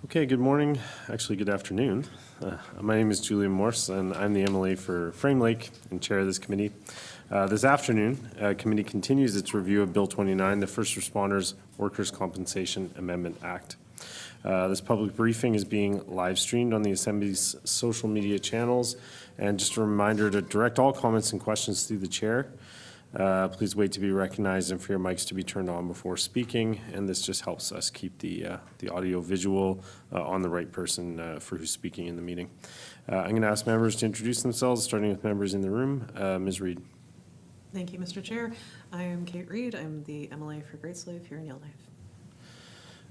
Okay, good morning. Actually, good afternoon. My name is Julian Morse, and I'm the MLA for Frame Lake and chair of this committee. This afternoon, committee continues its review of Bill 29, the First Responders Workers' Compensation Amendment Act. This public briefing is being live streamed on the Assembly's social media channels, and just a reminder to direct all comments and questions through the chair. Please wait to be recognized and for your mics to be turned on before speaking, and this just helps us keep the audio visual on the right person for who's speaking in the meeting. I'm going to ask members to introduce themselves, starting with members in the room. Ms. Reid. Thank you, Mr. Chair. I am Kate Reid. I'm the MLA for Great Slave here in Yellowknife.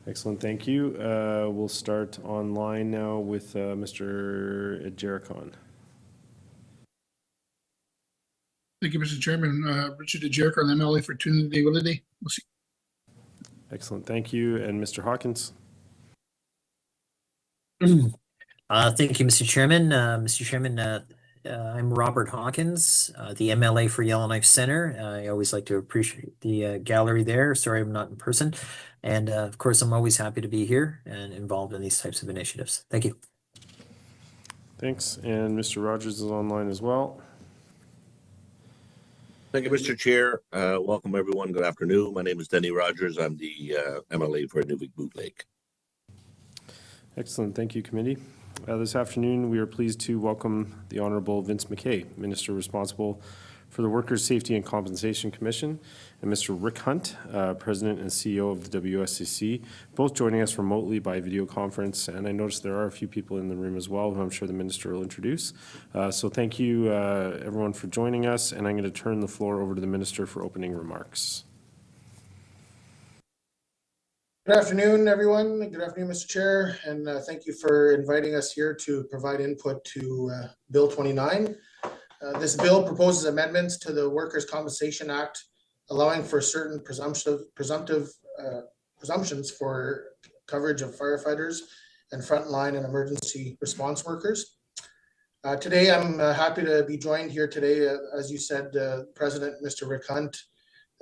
Excellent, thank you. We'll start online now with Mr. Jericon. Thank you, Mr. Chairman. Richard Jericho, MLA for Trinity Willity. We'll see. Excellent, thank you. And Mr. Hawkins. Thank you, Mr. Chairman. Mr. Chairman, I'm Robert Hawkins, the MLA for Yellowknife Center. I always like to appreciate the gallery there. Sorry I'm not in person. And of course, I'm always happy to be here and involved in these types of initiatives. Thank you. Thanks. And Mr. Rogers is online as well. Thank you, Mr. Chair. Welcome, everyone. Good afternoon. My name is Denny Rogers. I'm the MLA for Nuvik-Boot Lake. Excellent. Thank you, committee. This afternoon, we are pleased to welcome the Honourable Vince McKay, Minister responsible for the Workers' Safety and Compensation Commission, and Mr. Rick Hunt, President and CEO of the WSCC, both joining us remotely by video conference. And I noticed there are a few people in the room as well, who I'm sure the Minister will introduce. So thank you, everyone, for joining us. And I'm going to turn the floor over to the Minister for opening remarks. Good afternoon, everyone. Good afternoon, Mr. Chair, and thank you for inviting us here to provide input to Bill 29. This bill proposes amendments to the Workers' Compensation Act, allowing for certain presumptions for coverage of firefighters and frontline and emergency response workers. Today, I'm happy to be joined here today, as you said, President Mr. Rick Hunt,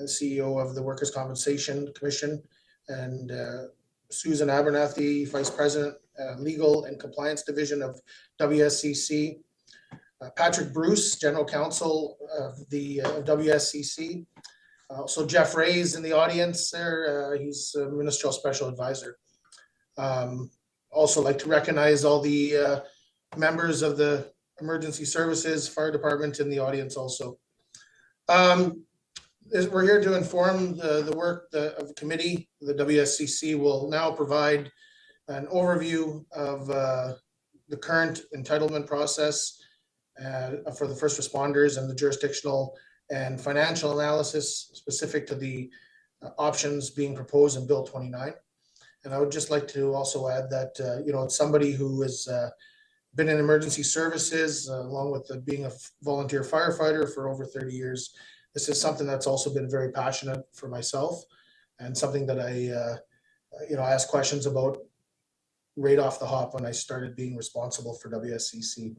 CEO of the Workers' Compensation Commission, and Susan Abernathy, Vice President, Legal and Compliance Division of WSCC, Patrick Bruce, General Counsel of the WSCC. Also, Jeff Ray is in the audience there. He's a Ministerial Special Advisor. Also like to recognize all the members of the Emergency Services, Fire Department in the audience also. We're here to inform the work of the committee. The WSCC will now provide an overview of the current entitlement process for the first responders and the jurisdictional and financial analysis specific to the options being proposed in Bill 29. And I would just like to also add that, it's somebody who has been in emergency services, along with being a volunteer firefighter for over 30 years. This is something that's also been very passionate for myself, and something that I asked questions about right off the hop when I started being responsible for WSCC.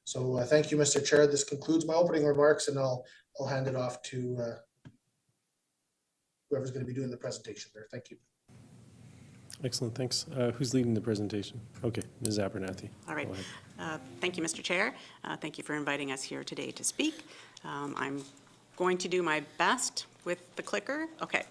So thank you, Mr. Chair. This concludes my opening remarks, and I'll hand it off to whoever's going to be doing the presentation there. Thank you. Excellent, thanks. Who's leading the presentation? Okay, Ms. Abernathy. All right. Thank you, Mr. Chair. Thank you for inviting us here today to speak. I'm going to do my best with the clicker. Okay.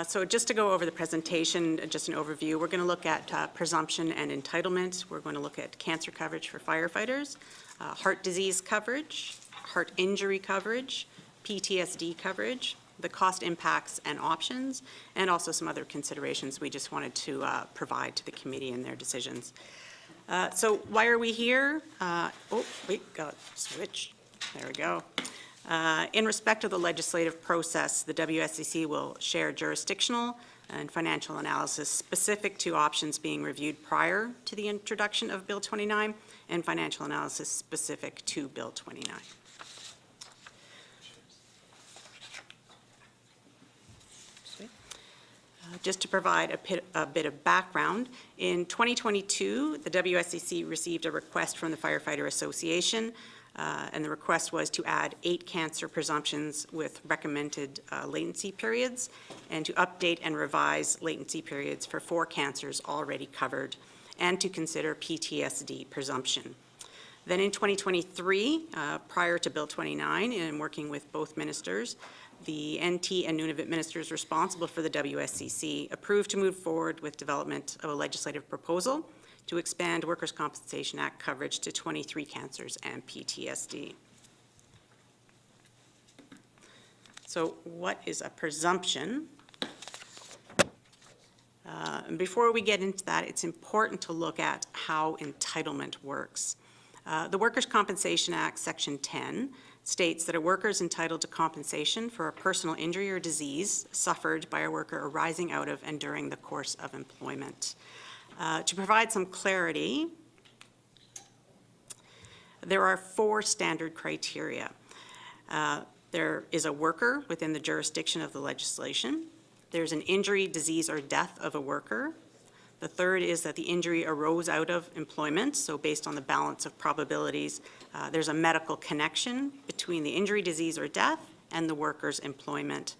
So just to go over the presentation, just an overview, we're going to look at presumption and entitlement. We're going to look at cancer coverage for firefighters, heart disease coverage, heart injury coverage, PTSD coverage, the cost impacts and options, and also some other considerations we just wanted to provide to the committee in their decisions. So why are we here? Oh, wait, got to switch. There we go. In respect of the legislative process, the WSCC will share jurisdictional and financial analysis specific to options being reviewed prior to the introduction of Bill 29 and financial analysis specific to Bill 29. Just to provide a bit of background, in 2022, the WSCC received a request from the Firefighter Association, and the request was to add 8 cancer presumptions with recommended latency periods, and to update and revise latency periods for 4 cancers already covered, and to consider PTSD presumption. Then in 2023, prior to Bill 29, in working with both ministers, the NT and Nunavut ministers responsible for the WSCC approved to move forward with development of a legislative proposal to expand Workers' Compensation Act coverage to 23 cancers and PTSD. So what is a presumption? And before we get into that, it's important to look at how entitlement works. The Workers' Compensation Act, Section 10, states that a worker is entitled to compensation for a personal injury or disease suffered by a worker arising out of and during the course of employment. To provide some clarity, there are 4 standard criteria. There is a worker within the jurisdiction of the legislation. There's an injury, disease, or death of a worker. The third is that the injury arose out of employment, so based on the balance of probabilities, there's a medical connection between the injury, disease, or death and the worker's employment.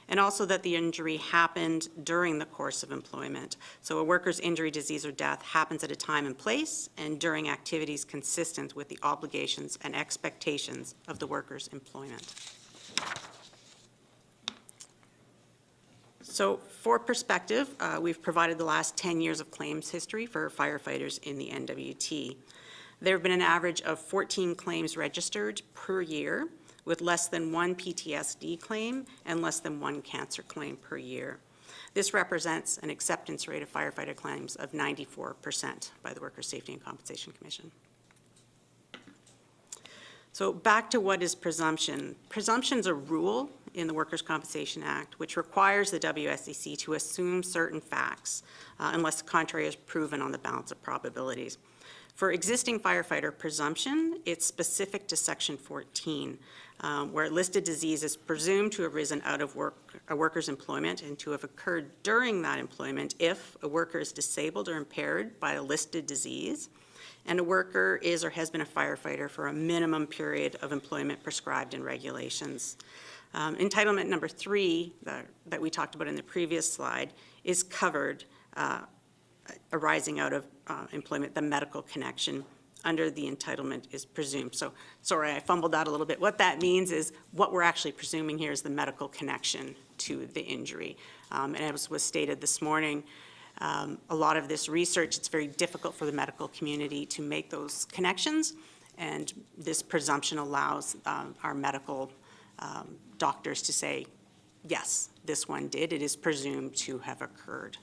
And also that the injury happened during the course of employment. So a worker's injury, disease, or death happens at a time and place and during activities consistent with the obligations and expectations of the worker's employment. So for perspective, we've provided the last 10 years of claims history for firefighters in the NWT. There have been an average of 14 claims registered per year, with less than 1 PTSD claim and less than 1 cancer claim per year. This represents an acceptance rate of firefighter claims of 94% by the Workers' Safety and Compensation Commission. So back to what is presumption. Presumption's a rule in the Workers' Compensation Act which requires the WSCC to assume certain facts unless the contrary is proven on the balance of probabilities. For existing firefighter presumption, it's specific to Section 14, where listed disease is presumed to have arisen out of a worker's employment and to have occurred during that employment if a worker is disabled or impaired by a listed disease, and a worker is or has been a firefighter for a minimum period of employment prescribed in regulations. Entitlement number 3 that we talked about in the previous slide is covered arising out of employment, the medical connection under the entitlement is presumed. So, sorry, I fumbled out a little bit. What that means is what we're actually presuming here is the medical connection to the injury. And as was stated this morning, a lot of this research, it's very difficult for the medical community to make those connections, and this presumption allows our medical doctors to say, yes, this one did. It is presumed to have occurred.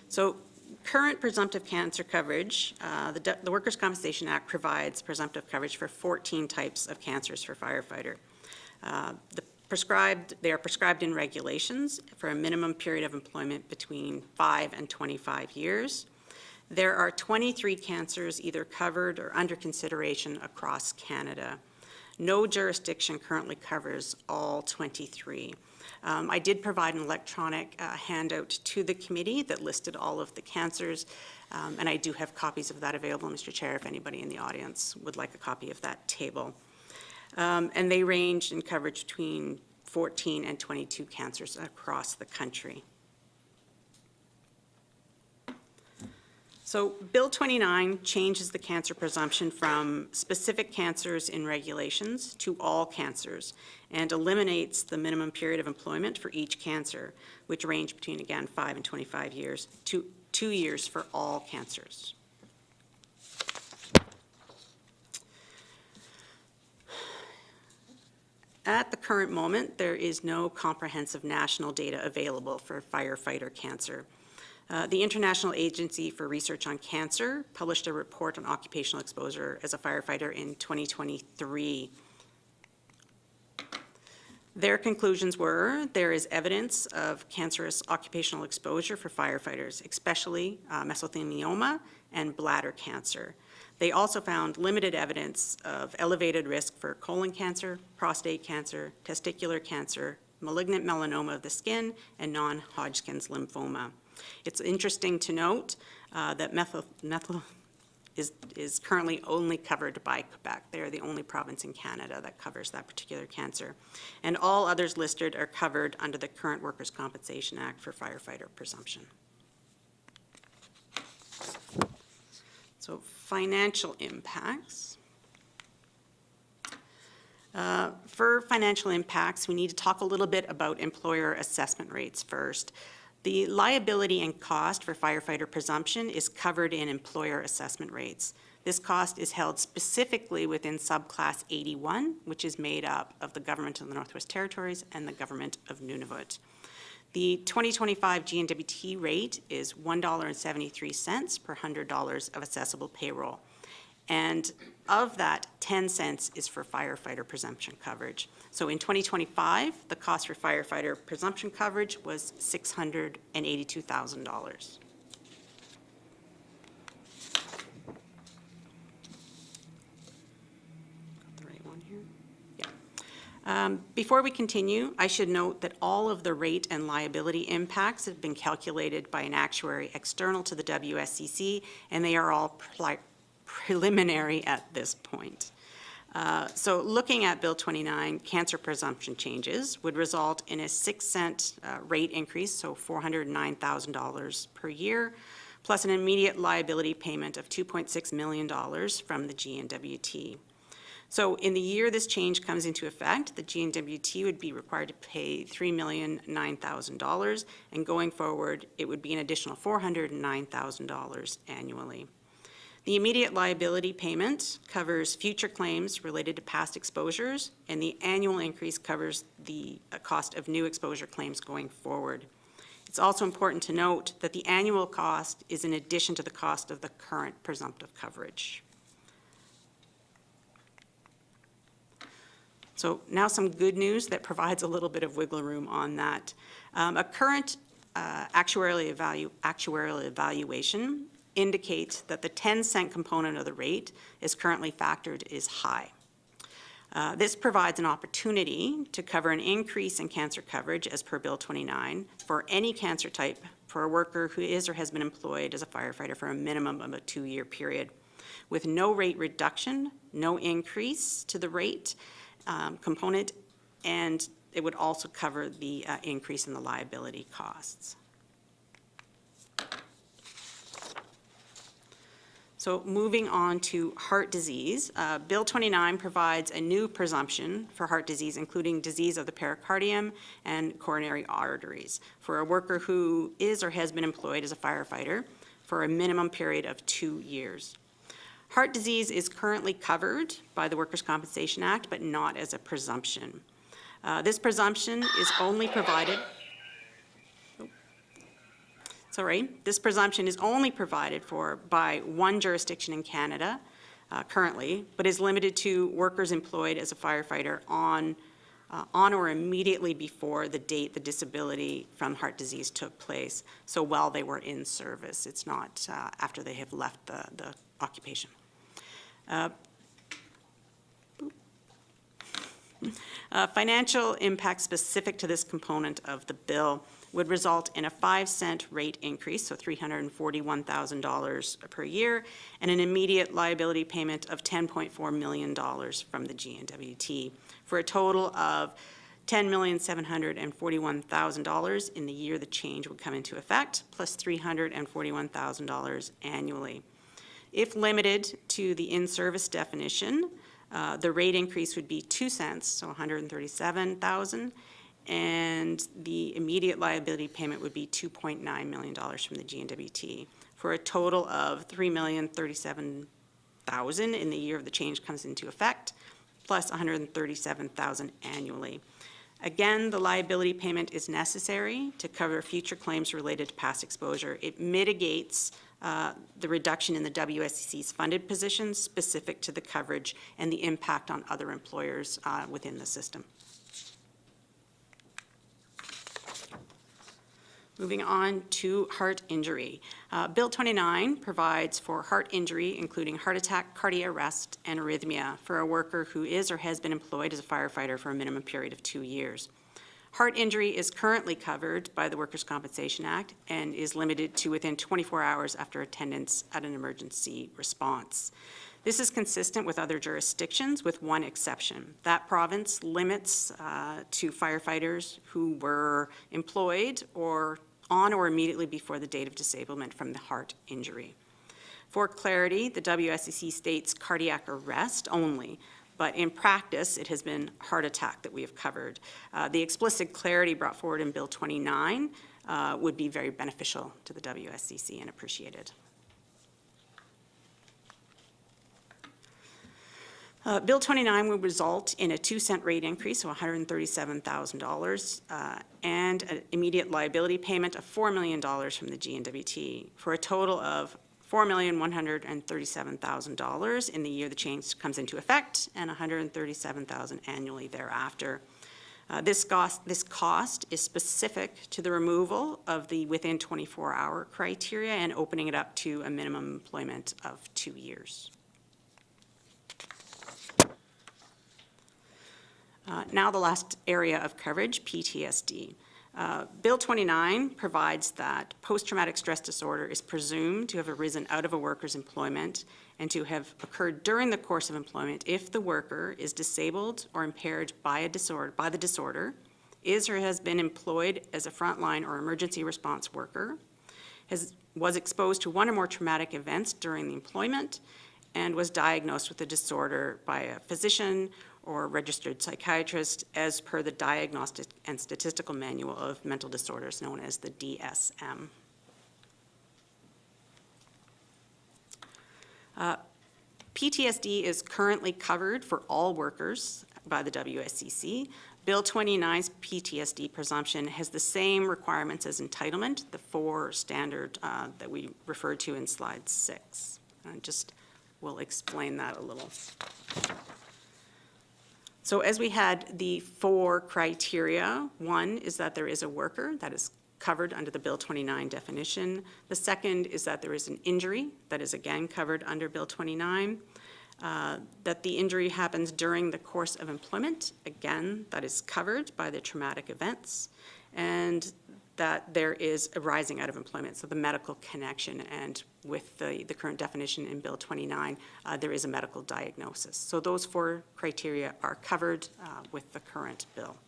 So current presumptive cancer coverage, the Workers' Compensation Act provides presumptive coverage for 14 types of cancers for firefighter. They are prescribed in regulations for a minimum period of employment between 5 and 25 years. There are 23 cancers either covered or under consideration across Canada. No jurisdiction currently covers all 23. I did provide an electronic handout to the committee that listed all of the cancers, and I do have copies of that available, Mr. Chair, if anybody in the audience would like a copy of that table. And they range in coverage between 14 and 22 cancers across the country. So Bill 29 changes the cancer presumption from specific cancers in regulations to all cancers and eliminates the minimum period of employment for each cancer, which range between, again, 5 and 25 years, to 2 years for all cancers. At the current moment, there is no comprehensive national data available for firefighter cancer. The International Agency for Research on Cancer published a report on occupational exposure as a firefighter in 2023. Their conclusions were there is evidence of cancerous occupational exposure for firefighters, especially mesothelioma and bladder cancer. They also found limited evidence of elevated risk for colon cancer, prostate cancer, testicular cancer, malignant melanoma of the skin, and non-Hodgkin's lymphoma. It's interesting to note that is currently only covered by Quebec. They're the only province in Canada that covers that particular cancer. And all others listed are covered under the current Workers' Compensation Act for firefighter presumption. So financial impacts. For financial impacts, we need to talk a little bit about employer assessment rates first. The liability and cost for firefighter presumption is covered in employer assessment rates. This cost is held specifically within subclass 81, which is made up of the Government of the Northwest Territories and the Government of Nunavut. The 2025 GNWT rate is $1.73 per $100 of assessable payroll. And of that, 10 cents is for firefighter presumption coverage. So in 2025, the cost for firefighter presumption coverage was $682,000. Before we continue, I should note that all of the rate and liability impacts have been calculated by an actuary external to the WSCC, and they are all preliminary at this point. So looking at Bill 29, cancer presumption changes would result in a 6-cent rate increase, so $409,000 per year, plus an immediate liability payment of $2.6 million from the GNWT. So in the year this change comes into effect, the GNWT would be required to pay $3,009,000, and going forward, it would be an additional $409,000 annually. The immediate liability payment covers future claims related to past exposures, and the annual increase covers the cost of new exposure claims going forward. It's also important to note that the annual cost is in addition to the cost of the current presumptive coverage. So now some good news that provides a little bit of wiggle room on that. A current actuarial evaluation indicates that the 10-cent component of the rate is currently factored is high. This provides an opportunity to cover an increase in cancer coverage as per Bill 29 for any cancer type for a worker who is or has been employed as a firefighter for a minimum of a 2-year period, with no rate reduction, no increase to the rate component, and it would also cover the increase in the liability costs. So moving on to heart disease, Bill 29 provides a new presumption for heart disease, including disease of the pericardium and coronary arteries, for a worker who is or has been employed as a firefighter for a minimum period of 2 years. Heart disease is currently covered by the Workers' Compensation Act, but not as a presumption. This presumption is only provided, this presumption is only provided for by one jurisdiction in Canada currently, but is limited to workers employed as a firefighter on or immediately before the date the disability from heart disease took place. So while they were in service, it's not after they have left the occupation. Financial impact specific to this component of the bill would result in a 5-cent rate increase, so $341,000 per year, and an immediate liability payment of $10.4 million from the GNWT, for a total of $10,741,000 in the year the change would come into effect, plus $341,000 annually. If limited to the in-service definition, the rate increase would be 2 cents, so $137,000, and the immediate liability payment would be $2.9 million from the GNWT, for a total of $3,037,000 in the year of the change comes into effect, plus $137,000 annually. Again, the liability payment is necessary to cover future claims related to past exposure. It mitigates the reduction in the WSCC's funded positions specific to the coverage and the impact on other employers within the system. Moving on to heart injury. Bill 29 provides for heart injury, including heart attack, cardiac arrest, and arrhythmia for a worker who is or has been employed as a firefighter for a minimum period of 2 years. Heart injury is currently covered by the Workers' Compensation Act and is limited to within 24 hours after attendance at an emergency response. This is consistent with other jurisdictions with one exception. That province limits to firefighters who were employed or on or immediately before the date of disablement from the heart injury. For clarity, the WSCC states cardiac arrest only, but in practice, it has been heart attack that we have covered. The explicit clarity brought forward in Bill 29 would be very beneficial to the WSCC and appreciated. Bill 29 will result in a 2-cent rate increase of $137,000 and an immediate liability payment of $4 million from the GNWT for a total of $4,137,000 in the year the change comes into effect and $137,000 annually thereafter. This cost is specific to the removal of the within 24-hour criteria and opening it up to a minimum employment of 2 years. Now the last area of coverage, PTSD. Bill 29 provides that post-traumatic stress disorder is presumed to have arisen out of a worker's employment and to have occurred during the course of employment if the worker is disabled or impaired by the disorder, is or has been employed as a frontline or emergency response worker, was exposed to one or more traumatic events during the employment, and was diagnosed with the disorder by a physician or registered psychiatrist as per the Diagnostic and Statistical Manual of Mental Disorders, known as the DSM. PTSD is currently covered for all workers by the WSCC. Bill 29's PTSD presumption has the same requirements as entitlement, the 4 standard that we referred to in slide 6. I just will explain that a little. So as we had the 4 criteria, one is that there is a worker that is covered under the Bill 29 definition. The second is that there is an injury that is again covered under Bill 29. That the injury happens during the course of employment, again, that is covered by the traumatic events, and that there is a rising out of employment, so the medical connection, and with the current definition in Bill 29, there is a medical diagnosis. So those 4 criteria are covered with the current bill.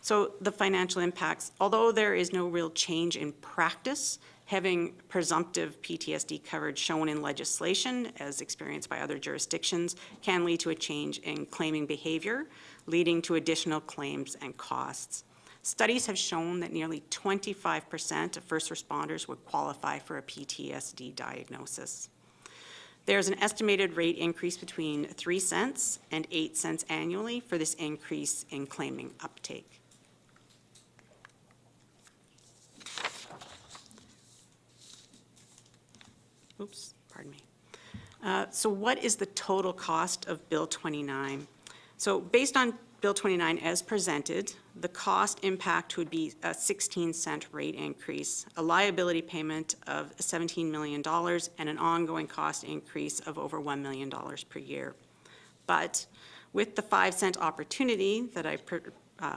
So the financial impacts, although there is no real change in practice, having presumptive PTSD coverage shown in legislation, as experienced by other jurisdictions, can lead to a change in claiming behavior, leading to additional claims and costs. Studies have shown that nearly 25% of first responders would qualify for a PTSD diagnosis. There's an estimated rate increase between 3 cents and 8 cents annually for this increase in claiming uptake. Oops, pardon me. So what is the total cost of Bill 29? So based on Bill 29 as presented, the cost impact would be a 16-cent rate increase, a liability payment of $17 million, and an ongoing cost increase of over $1 million per year. But with the 5-cent opportunity that I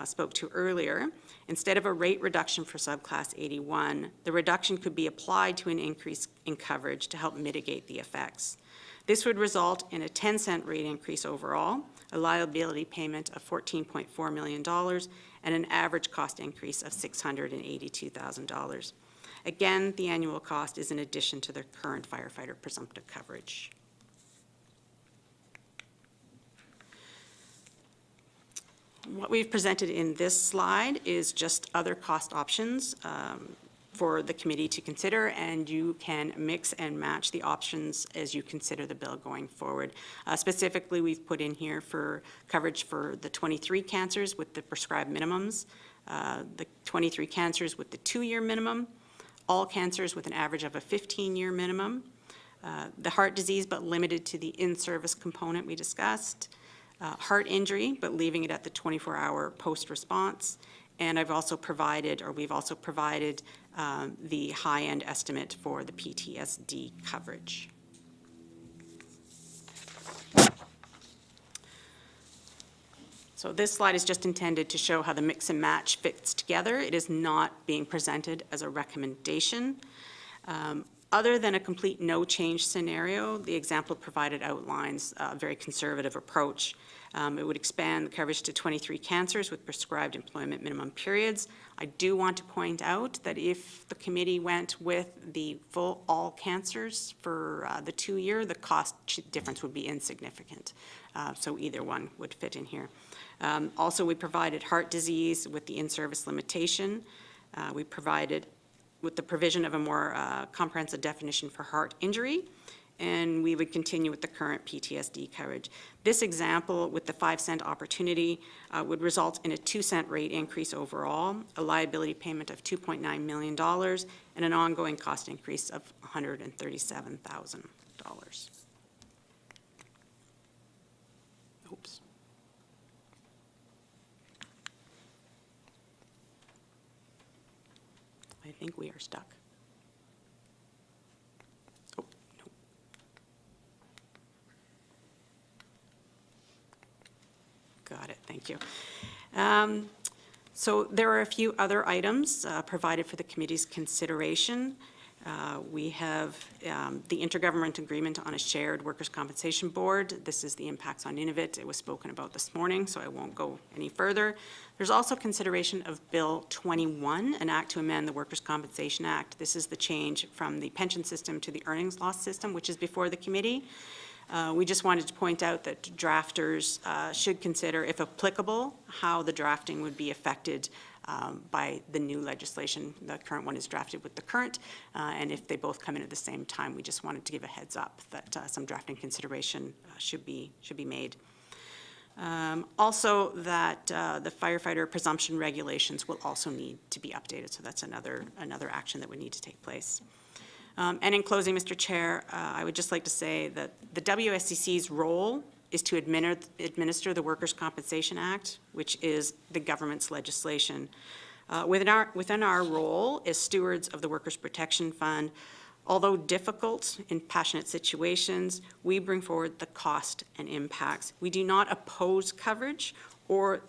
spoke to earlier, instead of a rate reduction for subclass 81, the reduction could be applied to an increase in coverage to help mitigate the effects. This would result in a 10-cent rate increase overall, a liability payment of $14.4 million, and an average cost increase of $682,000. Again, the annual cost is in addition to the current firefighter presumptive coverage. What we've presented in this slide is just other cost options for the committee to consider, and you can mix and match the options as you consider the bill going forward. Specifically, we've put in here for coverage for the 23 cancers with the prescribed minimums, the 23 cancers with the 2-year minimum, all cancers with an average of a 15-year minimum, the heart disease but limited to the in-service component we discussed, heart injury, but leaving it at the 24-hour post-response. And we've also provided the high-end estimate for the PTSD coverage. So this slide is just intended to show how the mix and match fits together. It is not being presented as a recommendation. Other than a complete no change scenario, the example provided outlines a very conservative approach. It would expand the coverage to 23 cancers with prescribed employment minimum periods. I do want to point out that if the committee went with the full all cancers for the 2-year, the cost difference would be insignificant. So either one would fit in here. Also, we provided heart disease with the in-service limitation. We provided with the provision of a more comprehensive definition for heart injury, and we would continue with the current PTSD coverage. This example with the 5-cent opportunity would result in a 2-cent rate increase overall, a liability payment of $2.9 million, and an ongoing cost increase of $137,000. Oops. I think we are stuck. Oh, no. Got it, thank you. So there are a few other items provided for the committee's consideration. We have the intergovernmental agreement on a shared workers' compensation board. This is the impacts on Inuvit. It was spoken about this morning, so I won't go any further. There's also consideration of Bill 21, an act to amend the Workers' Compensation Act. This is the change from the pension system to the earnings loss system, which is before the committee. We just wanted to point out that drafters should consider, if applicable, how the drafting would be affected by the new legislation. The current one is drafted with the current, and if they both come in at the same time, we just wanted to give a heads up that some drafting consideration should be made. Also, that the firefighter presumption regulations will also need to be updated, so that's another action that would need to take place. And in closing, Mr. Chair, I would just like to say that the WSCC's role is to administer the Workers' Compensation Act, which is the government's legislation. Within our role as stewards of the Workers' Protection Fund, although difficult in passionate situations, we bring forward the cost and impacts. We do not oppose coverage, or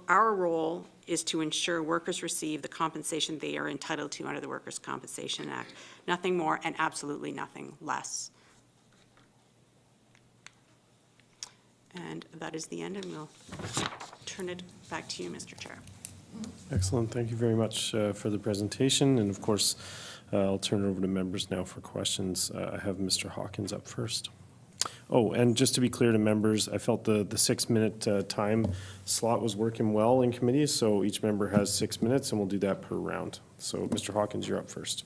our role is to ensure workers receive the compensation they are entitled to under the Workers' Compensation Act. Nothing more and absolutely nothing less. And that is the end, and we'll turn it back to you, Mr. Chair. Excellent. Thank you very much for the presentation. And of course, I'll turn it over to members now for questions. I have Mr. Hawkins up first. Oh, and just to be clear to members, I felt the 6-minute time slot was working well in committees, so each member has 6 minutes, and we'll do that per round. So, Mr. Hawkins, you're up first.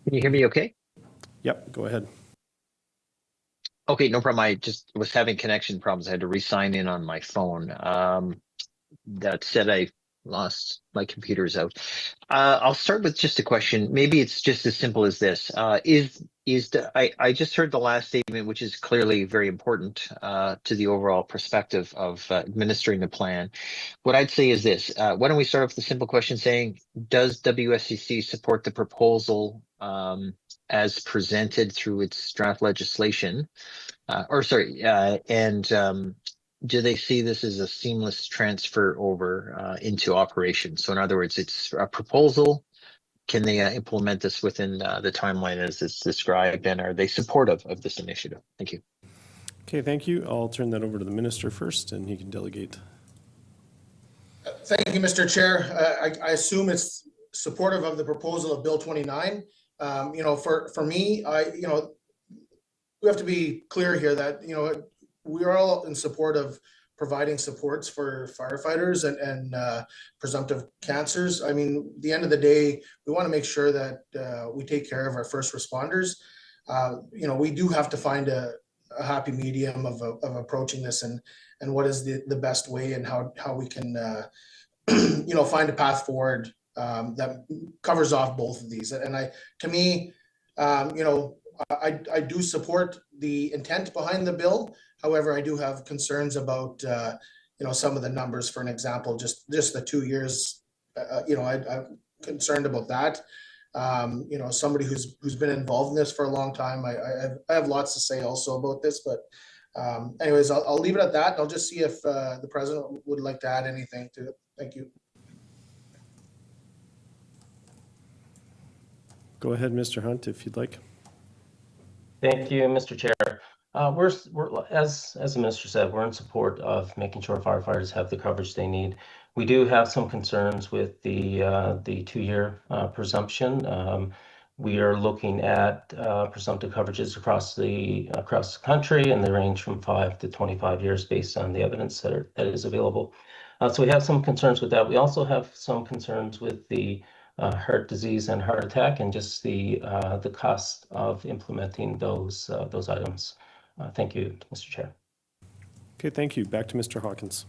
Can you hear me okay? Yep, go ahead. Okay, no problem. I just was having connection problems. I had to re-sign in on my phone. That said, I lost my computer's out. I'll start with just a question. Maybe it's just as simple as this. I just heard the last statement, which is clearly very important to the overall perspective of administering the plan. What I'd say is this. Why don't we start off with the simple question saying, does WSCC support the proposal as presented through its draft legislation? Do they see this as a seamless transfer over into operation? So in other words, it's a proposal. Can they implement this within the timeline as it's described, and are they supportive of this initiative? Thank you. Okay, thank you. I'll turn that over to the minister first, and he can delegate. Thank you, Mr. Chair. I assume it's supportive of the proposal of Bill 29. For me, we have to be clear here that, we are all in support of providing supports for firefighters and presumptive cancers. I mean, at the end of the day, we want to make sure that we take care of our first responders. We do have to find a happy medium of approaching this and what is the best way and how we can, find a path forward that covers off both of these. And I do support the intent behind the bill. However, I do have concerns about, some of the numbers. For an example, just the 2 years, I'm concerned about that. Somebody who's been involved in this for a long time. I have lots to say also about this, but Anyways, I'll leave it at that. I'll just see if the president would like to add anything to it. Thank you. Go ahead, Mr. Hunt, if you'd like. Thank you, Mr. Chair. We're as the minister said, we're in support of making sure firefighters have the coverage they need. We do have some concerns with the 2-year presumption. We are looking at presumptive coverages across the country, and they range from 5 to 25 years based on the evidence that is available. So we have some concerns with that. We also have some concerns with the heart disease and heart attack, and just the cost of implementing those items. Thank you, Mr. Chair. Okay, thank you. Back to Mr. Hawkins.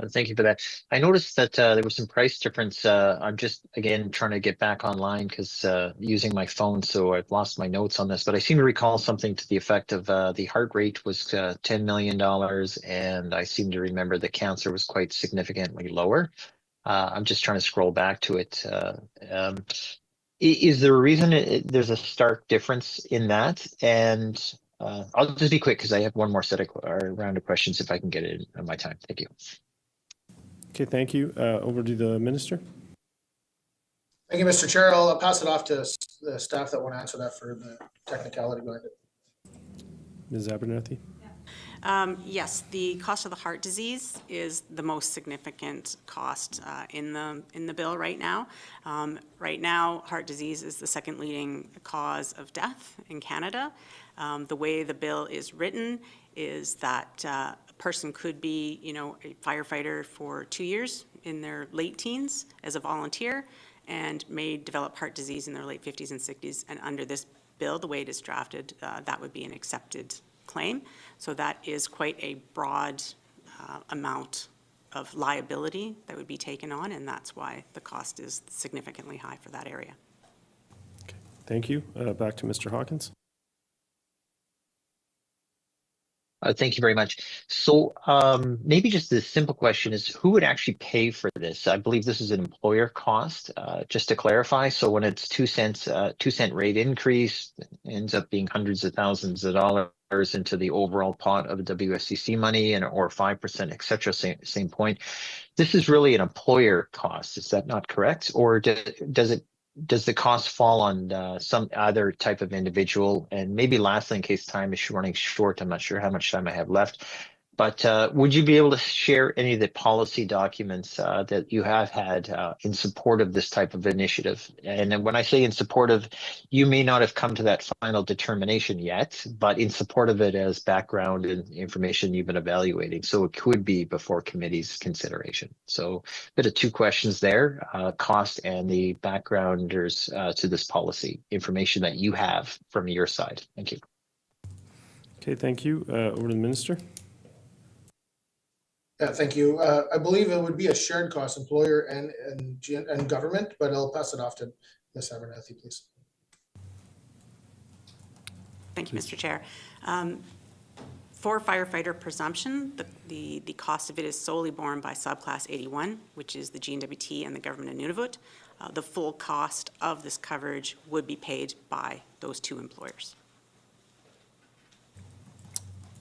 Thank you for that. I noticed that there was some price difference. I'm just, again, trying to get back online because using my phone, so I've lost my notes on this, but I seem to recall something to the effect of the heart rate was $10 million, and I seem to remember the cancer was quite significantly lower. I'm just trying to scroll back to it. Is there a reason there's a stark difference in that? And I'll just be quick because I have one more round of questions if I can get it in my time. Thank you. Okay, thank you. Over to the minister. Thank you, Mr. Chair. I'll pass it off to the staff that want to answer that for the technicality behind it. Ms. Abernathy. Yes, the cost of the heart disease is the most significant cost in the bill right now. Right now, heart disease is the second leading cause of death in Canada. The way the bill is written is that a person could be, a firefighter for 2 years in their late teens as a volunteer, and may develop heart disease in their late 50s and 60s. And under this bill, the way it is drafted, that would be an accepted claim. So that is quite a broad amount of liability that would be taken on, and that's why the cost is significantly high for that area. Okay, thank you. Back to Mr. Hawkins. Thank you very much. So maybe just the simple question is, who would actually pay for this? I believe this is an employer cost, just to clarify. So when it's 2 cents, 2-cent rate increase, ends up being hundreds of thousands of dollars into the overall pot of WSCC money, or 5%, et cetera, same point. This is really an employer cost. Is that not correct? Or does the cost fall on some other type of individual? And maybe lastly, in case time is running short, I'm not sure how much time I have left, but would you be able to share any of the policy documents that you have had in support of this type of initiative? And when I say in support of, you may not have come to that final determination yet, but in support of it as background and information you've been evaluating. So it could be before committee's consideration. So a bit of 2 questions there, cost and the backgrounders to this policy, information that you have from your side. Thank you. Okay, thank you. Over to the minister. Yeah, thank you. I believe it would be a shared cost, employer and government, but I'll pass it off to Ms. Abernathy, please. Thank you, Mr. Chair. For firefighter presumption, the cost of it is solely borne by subclass 81, which is the GNWT and the government of Nunavut. The full cost of this coverage would be paid by those 2 employers.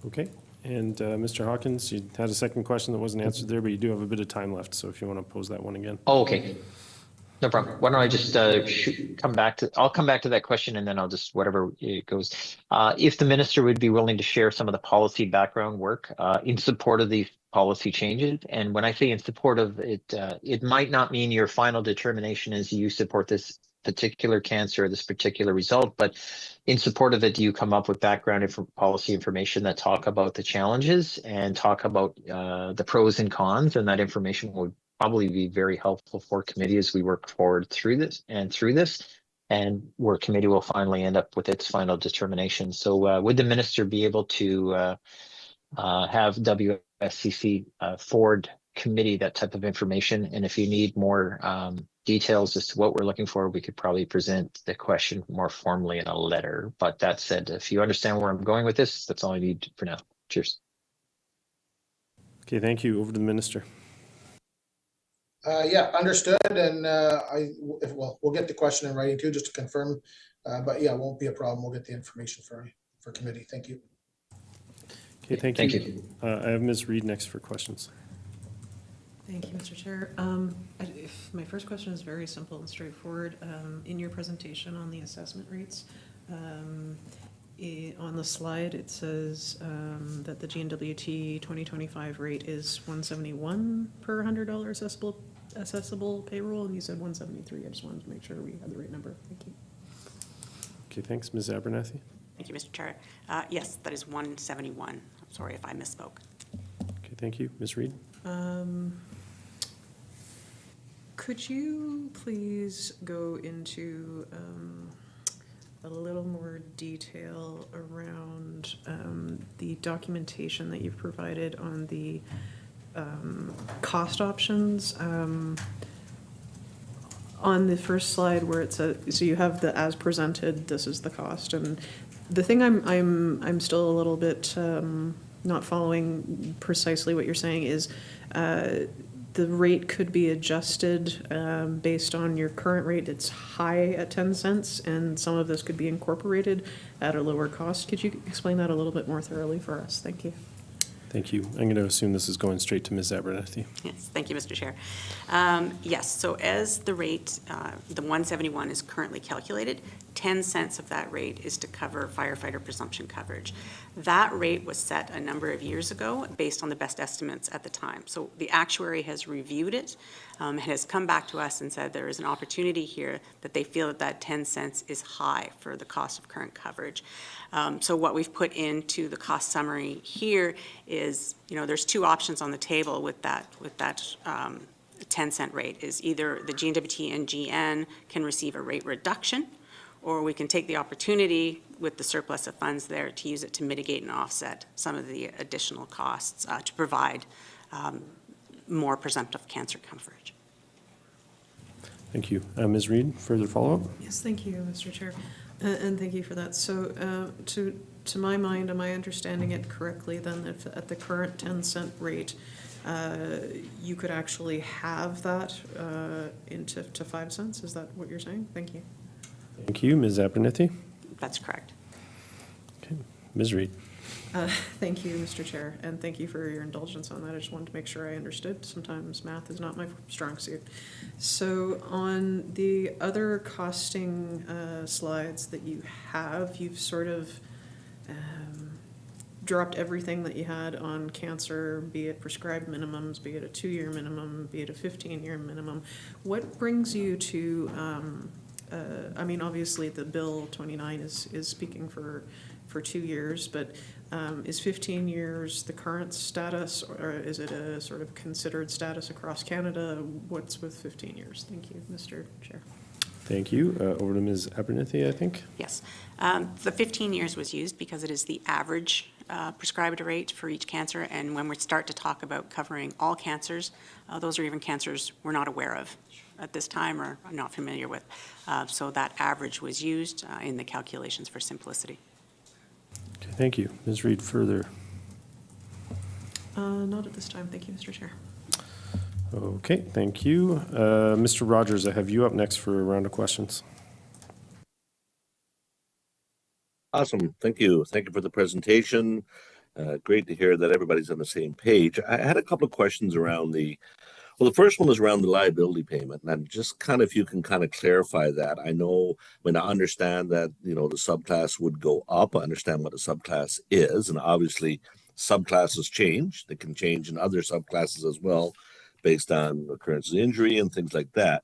Okay. And Mr. Hawkins, you had a second question that wasn't answered there, but you do have a bit of time left. So if you want to pose that one again. Oh, okay. No problem. Why don't I just I'll come back to that question, and then I'll just, whatever it goes. If the minister would be willing to share some of the policy background work in support of these policy changes. And when I say in support of it, it might not mean your final determination is you support this particular cancer, this particular result, but in support of it, do you come up with background policy information that talk about the challenges and talk about the pros and cons, and that information would probably be very helpful for committee as we work forward through this, and where committee will finally end up with its final determination. So would the minister be able to have WSCC forward committee that type of information? And if you need more details as to what we're looking for, we could probably present the question more formally in a letter. But that said, if you understand where I'm going with this, that's all I need for now. Cheers. Okay, thank you. Over to the minister. Yeah, understood. And we'll get the question in writing too, just to confirm. But yeah, it won't be a problem. We'll get the information for committee. Thank you. Okay, thank Thank you. you. I have Ms. Reed next for questions. Thank you, Mr. Chair. My first question is very simple and straightforward. In your presentation on the assessment rates, on the slide, it says that the GNWT 2025 rate is 171 per $100 accessible payroll, and you said 173. I just wanted to make sure we had the right number. Thank you. Okay, thanks. Ms. Abernathy? Thank you, Mr. Chair. Yes, that is 171. I'm sorry if I misspoke. Okay, thank you. Ms. Reed? Could you please go into a little more detail around the documentation that you've provided on the cost options? On the first slide where it says, so you have the as presented, this is the cost, and the thing I'm still a little bit not following precisely what you're saying is the rate could be adjusted based on your current rate. It's high at 10 cents, and some of this could be incorporated at a lower cost. Could you explain that a little bit more thoroughly for us? Thank you. Thank you. I'm going to assume this is going straight to Ms. Abernathy. Yes, thank you, Mr. Chair. Yes, so as the rate, the 171 is currently calculated, 10 cents of that rate is to cover firefighter presumption coverage. That rate was set a number of years ago based on the best estimates at the time. So the actuary has reviewed it, has come back to us and said there is an opportunity here that they feel that that 10 cents is high for the cost of current coverage. So what we've put into the cost summary here is, there's two options on the table with that 10-cent rate. Is either the GNWT and GN can receive a rate reduction, or we can take the opportunity with the surplus of funds there to use it to mitigate and offset some of the additional costs to provide more presumptive cancer coverage. Thank you. Ms. Reed, further follow-up? Yes, thank you, Mr. Chair, and thank you for that. So to my mind, am I understanding it correctly then, if at the current 10-cent rate, you could actually have that into 5 cents? Is that what you're saying? Thank you. Thank you. Ms. Abernathy? That's correct. Okay. Ms. Reed? Thank you, Mr. Chair, and thank you for your indulgence on that. I just wanted to make sure I understood. Sometimes math is not my strong suit. So on the other costing slides that you have, you've sort of dropped everything that you had on cancer, be it prescribed minimums, be it a 2-year minimum, be it a 15-year minimum. What brings you to, obviously the Bill 29 is speaking for 2 years, but is 15 years the current status, or is it a sort of considered status across Canada? What's with 15 years? Thank you, Mr. Chair. Thank you. Over to Ms. Abernathy, I think. Yes. The 15 years was used because it is the average prescribed rate for each cancer, and when we start to talk about covering all cancers, those are even cancers we're not aware of at this time or are not familiar with. So that average was used in the calculations for simplicity. Okay, thank you. Ms. Reed, further? Not at this time. Thank you, Mr. Chair. Okay, thank you. Mr. Rogers, I have you up next for a round of questions. Awesome. Thank you. Thank you for the presentation. Great to hear that everybody's on the same page. I had a couple of questions around the first one is around the liability payment. And I'm just if you can clarify that. I know when I understand that, the subclass would go up. I understand what a subclass is. And obviously subclasses change. They can change in other subclasses as well, based on occurrence of injury and things like that.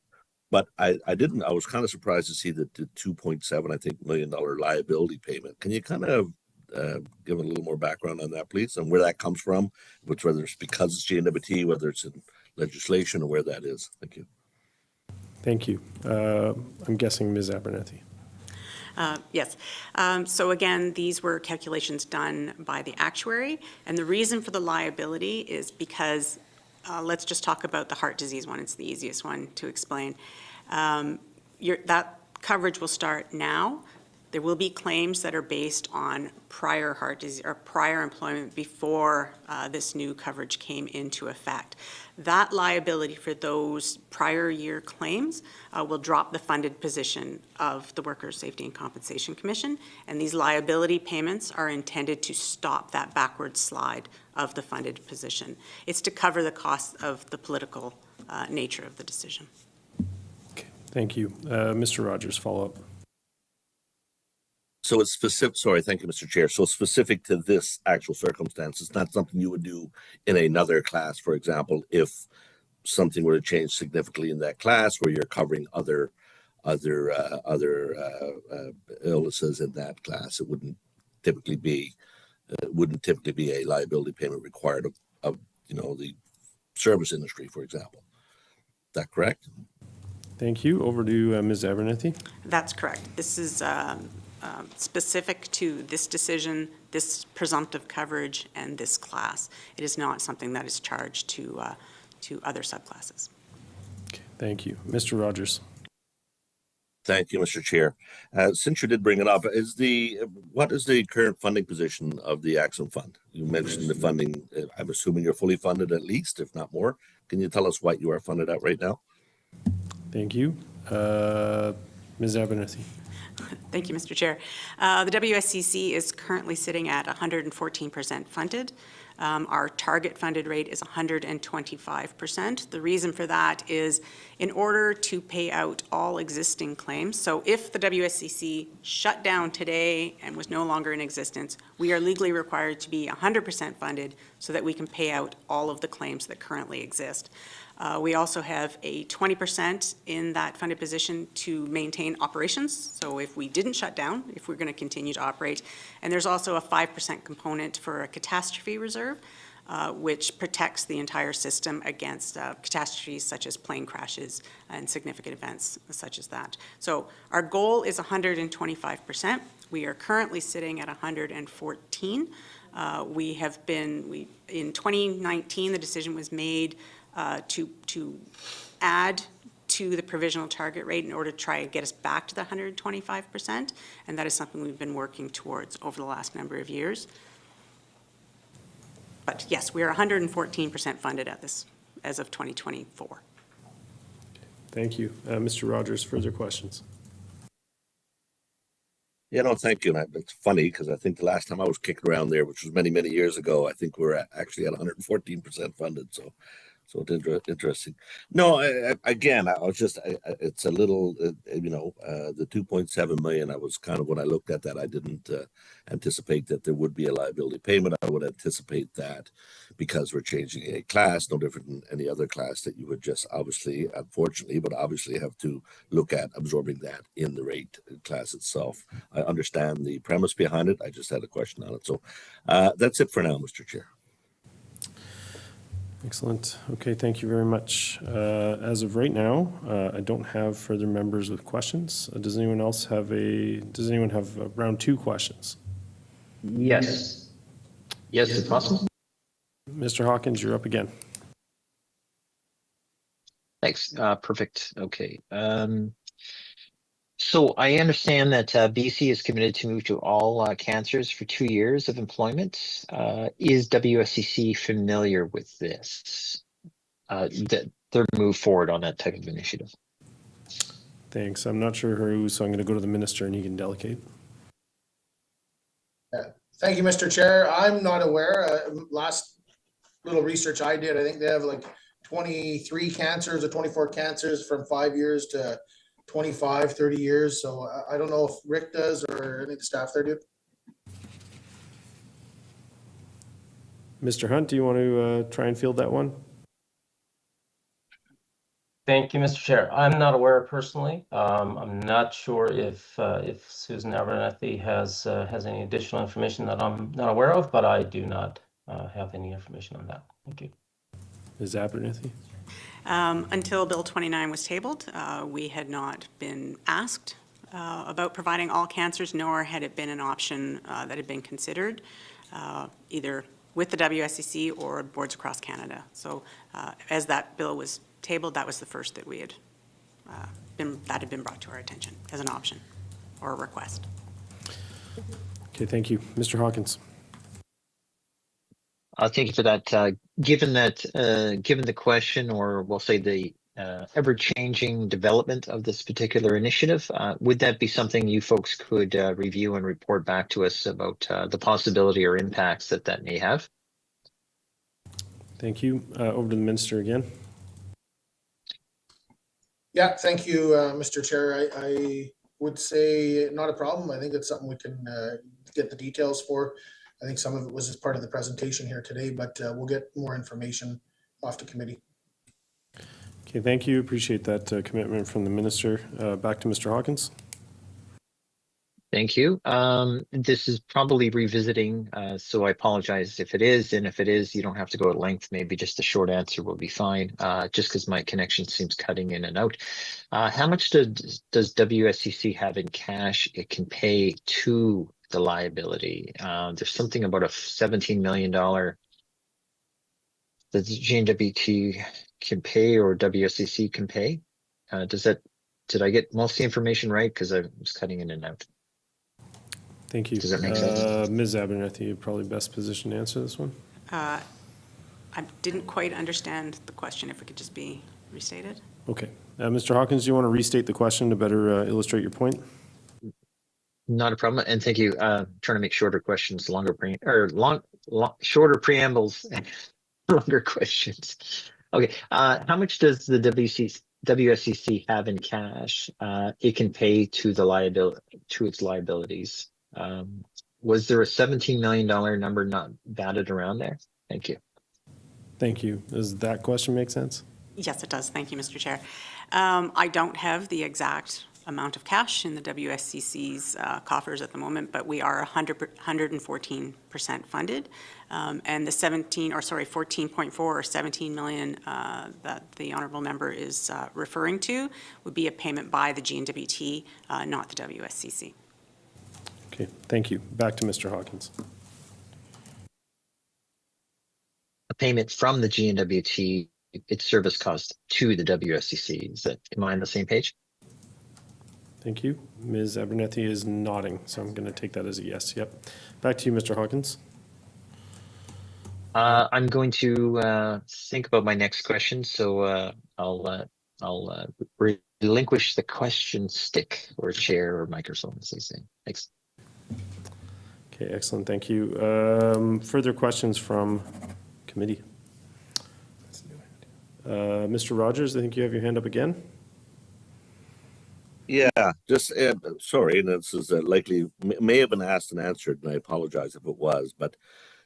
But I was kind of surprised to see that the $2.7 million liability payment. Can you give a little more background on that, please, and where that comes from, whether it's because it's GNWT, whether it's in legislation, or where that is? Thank you. Thank you. I'm guessing Ms. Abernathy. Yes. So again, these were calculations done by the actuary, and the reason for the liability is because let's just talk about the heart disease one. It's the easiest one to explain. That coverage will start now. There will be claims that are based on prior heart disease or prior employment before this new coverage came into effect. That liability for those prior year claims will drop the funded position of the Workers' Safety and Compensation Commission, and these liability payments are intended to stop that backward slide of the funded position. It's to cover the costs of the political nature of the decision. Okay, thank you. Mr. Rogers, follow up. So it's specific, sorry, thank you, Mr. Chair. So specific to this actual circumstance, it's not something you would do in another class, for example, if something were to change significantly in that class where you're covering other illnesses in that class. It wouldn't typically be a liability payment required of the service industry, for example. Is that correct? Thank you. Over to Ms. Abernethy. That's correct. This is specific to this decision, this presumptive coverage, and this class. It is not something that is charged to other subclasses. Okay, thank you. Mr. Rogers. Thank you, Mr. Chair. Since you did bring it up, what is the current funding position of the Accident Fund? You mentioned the funding. I'm assuming you're fully funded at least, if not more. Can you tell us what you are funded at right now? Thank you. Ms. Abernethy. Thank you, Mr. Chair. The WSCC is currently sitting at 114% funded. Our target funded rate is 125%. The reason for that is in order to pay out all existing claims. So if the WSCC shut down today and was no longer in existence, we are legally required to be 100% funded so that we can pay out all of the claims that currently exist. We also have a 20% in that funded position to maintain operations. So if we didn't shut down, if we're going to continue to operate. And there's also a 5% component for a catastrophe reserve, which protects the entire system against catastrophes such as plane crashes and significant events such as that. So our goal is 125%. We are currently sitting at 114. In 2019, the decision was made to add to the provisional target rate in order to try and get us back to the 125%, and that is something we've been working towards over the last number of years. But yes, we are 114% funded at this as of 2024. Thank you. Mr. Rogers, further questions? Yeah, no, thank you. And it's funny because I think the last time I was kicked around there, which was many, many years ago, I think we're actually at 114% funded. So it's interesting. No, again, it's a little, the 2.7 million, I was kind of, when I looked at that, I didn't anticipate that there would be a liability payment. I would anticipate that because we're changing a class, no different than any other class, that you would just obviously, unfortunately, but obviously have to look at absorbing that in the rate class itself. I understand the premise behind it. I just had a question on it. So that's it for now, Mr. Chair. Excellent. Okay, thank you very much. As of right now, I don't have further members with questions. Does anyone have round two questions? Yes. Yes, if possible. Mr. Hawkins, you're up again. Thanks. Perfect. Okay. So I understand that BC is committed to move to all cancers for 2 years of employment. Is WSCC familiar with this? Their move forward on that type of initiative? Thanks. I'm not sure who, so I'm going to go to the minister and he can delegate. Thank you, Mr. Chair. I'm not aware. Last little research I did, I think they have like 23 cancers or 24 cancers from 5 years to 25, 30 years. So I don't know if Rick does or any of the staff there do. Mr. Hunt, do you want to try and field that one? Thank you, Mr. Chair. I'm not aware personally. I'm not sure if Susan Abernethy has any additional information that I'm not aware of, but I do not have any information on that. Thank you. Ms. Abernethy? Until Bill 29 was tabled, we had not been asked about providing all cancers, nor had it been an option that had been considered, either with the WSCC or boards across Canada. So as that bill was tabled, that was the first that we had that had been brought to our attention as an option or a request. Okay, thank you. Mr. Hawkins. Thank you for that. Given the question, or we'll say the ever-changing development of this particular initiative, would that be something you folks could review and report back to us about the possibility or impacts that may have? Thank you. Over to the minister again. Yeah, thank you, Mr. Chair. I would say not a problem. I think it's something we can get the details for. I think some of it was as part of the presentation here today, but we'll get more information off to committee. Okay, thank you. Appreciate that commitment from the minister. Back to Mr. Hawkins. Thank you. This is probably revisiting, so I apologize if it is, and if it is, you don't have to go at length. Maybe just a short answer will be fine, just because my connection seems cutting in and out. How much does WSCC have in cash it can pay to the liability? There's something about a $17 million that the GNWT can pay or WSCC can pay. Did I get most of the information right? Because I was cutting in and out. Thank you. Does that make sense? Ms. Abernethy, you're probably best positioned to answer this one. I didn't quite understand the question, if it could just be restated. Okay. Mr. Hawkins, do you want to restate the question to better illustrate your point? Not a problem, and thank you. Trying to make shorter questions, shorter preambles, longer questions. Okay, how much does the WSCC have in cash it can pay to its liabilities? Was there a $17 million number not batted around there? Thank you. Thank you. Does that question make sense? Yes, it does. Thank you, Mr. Chair. I don't have the exact amount of cash in the WSCC's coffers at the moment, but we are 114% funded. And the 14.4 or 17 million that the honourable member is referring to would be a payment by the GNWT, not the WSCC. Okay, thank you. Back to Mr. Hawkins. A payment from the GNWT, its service cost to the WSCC. Am I on the same page? Thank you. Ms. Abernethy is nodding, so I'm going to take that as a yes. Yep. Back to you, Mr. Hawkins. I'm going to think about my next question, so I'll relinquish the question stick or chair or microphone, as they say. Thanks. Okay, excellent. Thank you. Further questions from committee? Mr. Rogers, I think you have your hand up again. Yeah, just sorry, this is likely may have been asked and answered, and I apologize if it was. But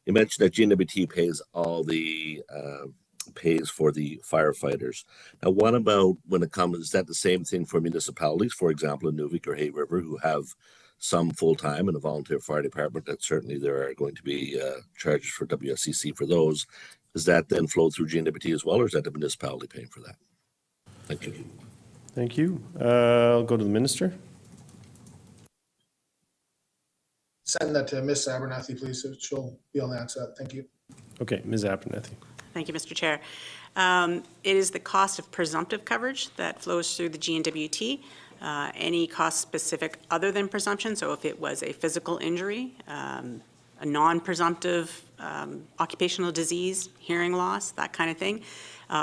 you mentioned that GNWT pays all the pays for the firefighters. Now, what about when it comes? Is that the same thing for municipalities, for example, in Nuvik or Hay River, who have some full-time and a volunteer fire department? That certainly there are going to be charges for WSCC for those. Does that then flow through GNWT as well, or is that the municipality paying for that? Thank you. Thank you. I'll go to the minister. Send that to Ms. Abernethy, please, so she'll be able to answer that. Thank you. Okay, Ms. Abernethy. Thank you, Mr. Chair. It is the cost of presumptive coverage that flows through the GNWT. Any cost specific other than presumption, so if it was a physical injury, a non-presumptive occupational disease, hearing loss, that kind of thing,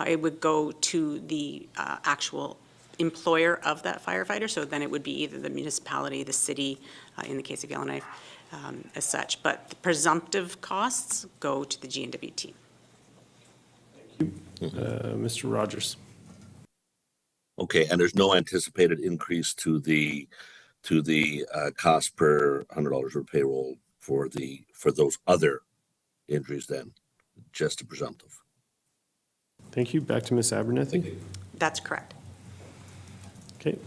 it would go to the actual employer of that firefighter. So then it would be either the municipality, the city, in the case of Yellowknife, as such. But the presumptive costs go to the GNWT. Mr. Rogers. Okay, and there's no anticipated increase to the cost per $100 per payroll for those other injuries then, just a presumptive. Thank you. Back to Ms. Abernethy. That's correct. Okay.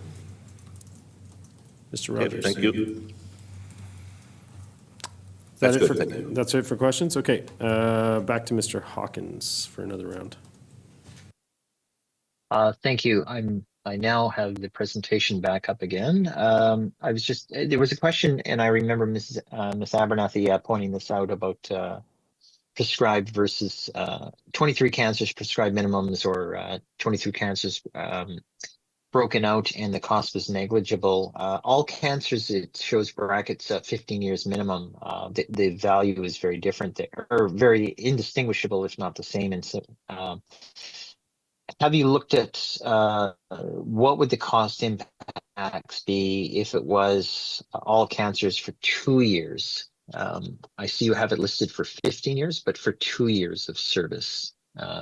Mr. Okay, Rogers. thank you. That's That's it good, for, thank you. that's it for questions? Okay. Back to Mr. Hawkins for another round. Thank you. I now have the presentation back up again. There was a question, and I remember Ms. Abernethy pointing this out about prescribed versus 23 cancers prescribed minimums or 23 cancers broken out and the cost was negligible. All cancers, it shows brackets 15 years minimum. The value is very different there, or very indistinguishable, if not the same. And so, have you looked at what would the cost impacts be if it was all cancers for 2 years? I see you have it listed for 15 years, but for 2 years of service.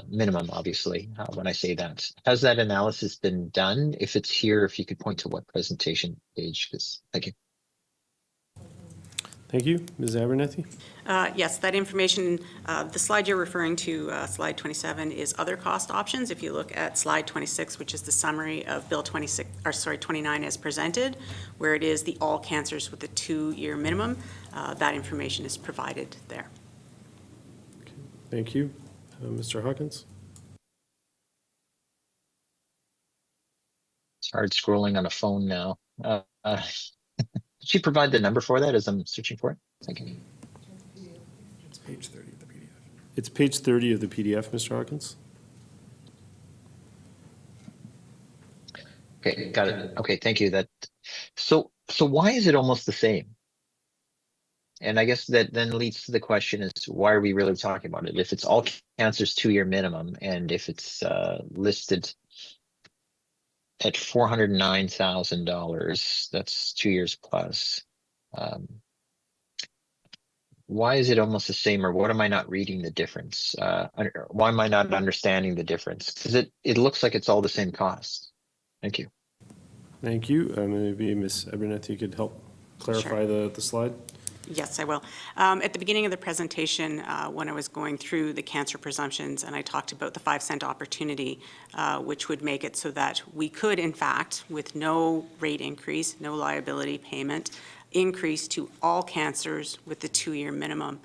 Minimum, obviously, when I say that. Has that analysis been done? If it's here, if you could point to what presentation page, because thank you. Thank you. Ms. Abernethy? Yes, that information, the slide you're referring to, slide 27, is other cost options. If you look at slide 26, which is the summary of Bill 29 as presented, where it is the all cancers with the 2-year minimum, that information is provided there. Okay. Thank you. Mr. Hawkins? It's hard scrolling on a phone now. Did she provide the number for that as I'm searching for it? Thank you. It's page 30 of the PDF. It's page 30 of the PDF, Mr. Hawkins. Okay, got it. Okay, thank you. So why is it almost the same? And I guess that then leads to the question is, why are we really talking about it? If it's all cancers 2-year minimum, and if it's listed at $409,000, that's 2 years plus. Why is it almost the same, or what am I not reading the difference? Why am I not understanding the difference? Because it looks like it's all the same cost. Thank you. Thank you. Maybe Ms. Abernethy could help clarify the slide. Yes, I will. At the beginning of the presentation, when I was going through the cancer presumptions, and I talked about the 5-cent opportunity, which would make it so that we could, in fact, with no rate increase, no liability payment, increase to all cancers with the 2-year minimum.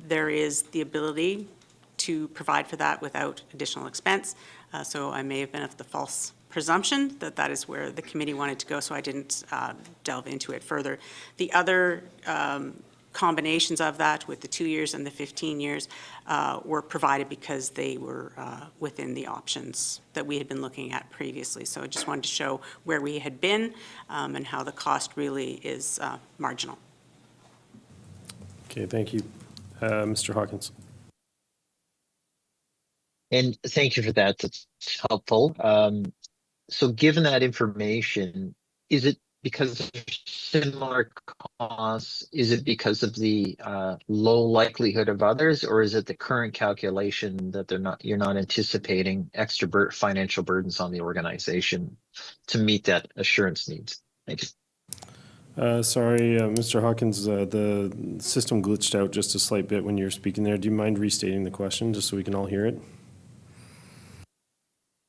There is the ability to provide for that without additional expense. So I may have been of the false presumption that that is where the committee wanted to go, so I didn't delve into it further. The other combinations of that with the 2 years and the 15 years were provided because they were within the options that we had been looking at previously. So I just wanted to show where we had been and how the cost really is marginal. Okay, thank you. Mr. Hawkins. And thank you for that. That's helpful. So given that information, is it because of similar costs? Is it because of the low likelihood of others, or is it the current calculation that you're not anticipating extra financial burdens on the organization to meet that assurance needs? Thank you. Sorry, Mr. Hawkins, the system glitched out just a slight bit when you were speaking there. Do you mind restating the question just so we can all hear it?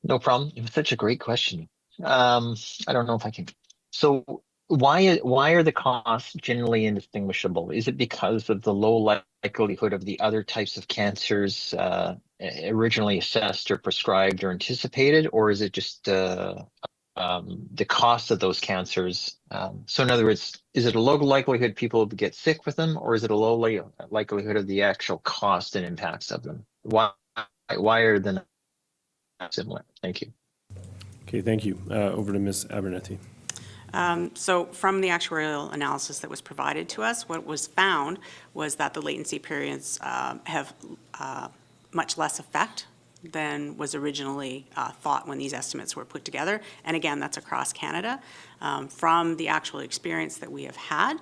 No problem. It was such a great question. I don't know if I can. So why are the costs generally indistinguishable? Is it because of the low likelihood of the other types of cancers originally assessed or prescribed or anticipated, or is it just the cost of those cancers? So in other words, is it a low likelihood people will get sick with them, or is it a low likelihood of the actual cost and impacts of them? Why are they not similar? Thank you. Okay, thank you. Over to Ms. Abernethy. So from the actuarial analysis that was provided to us, what was found was that the latency periods have much less effect than was originally thought when these estimates were put together. And again, that's across Canada. From the actual experience that we have had,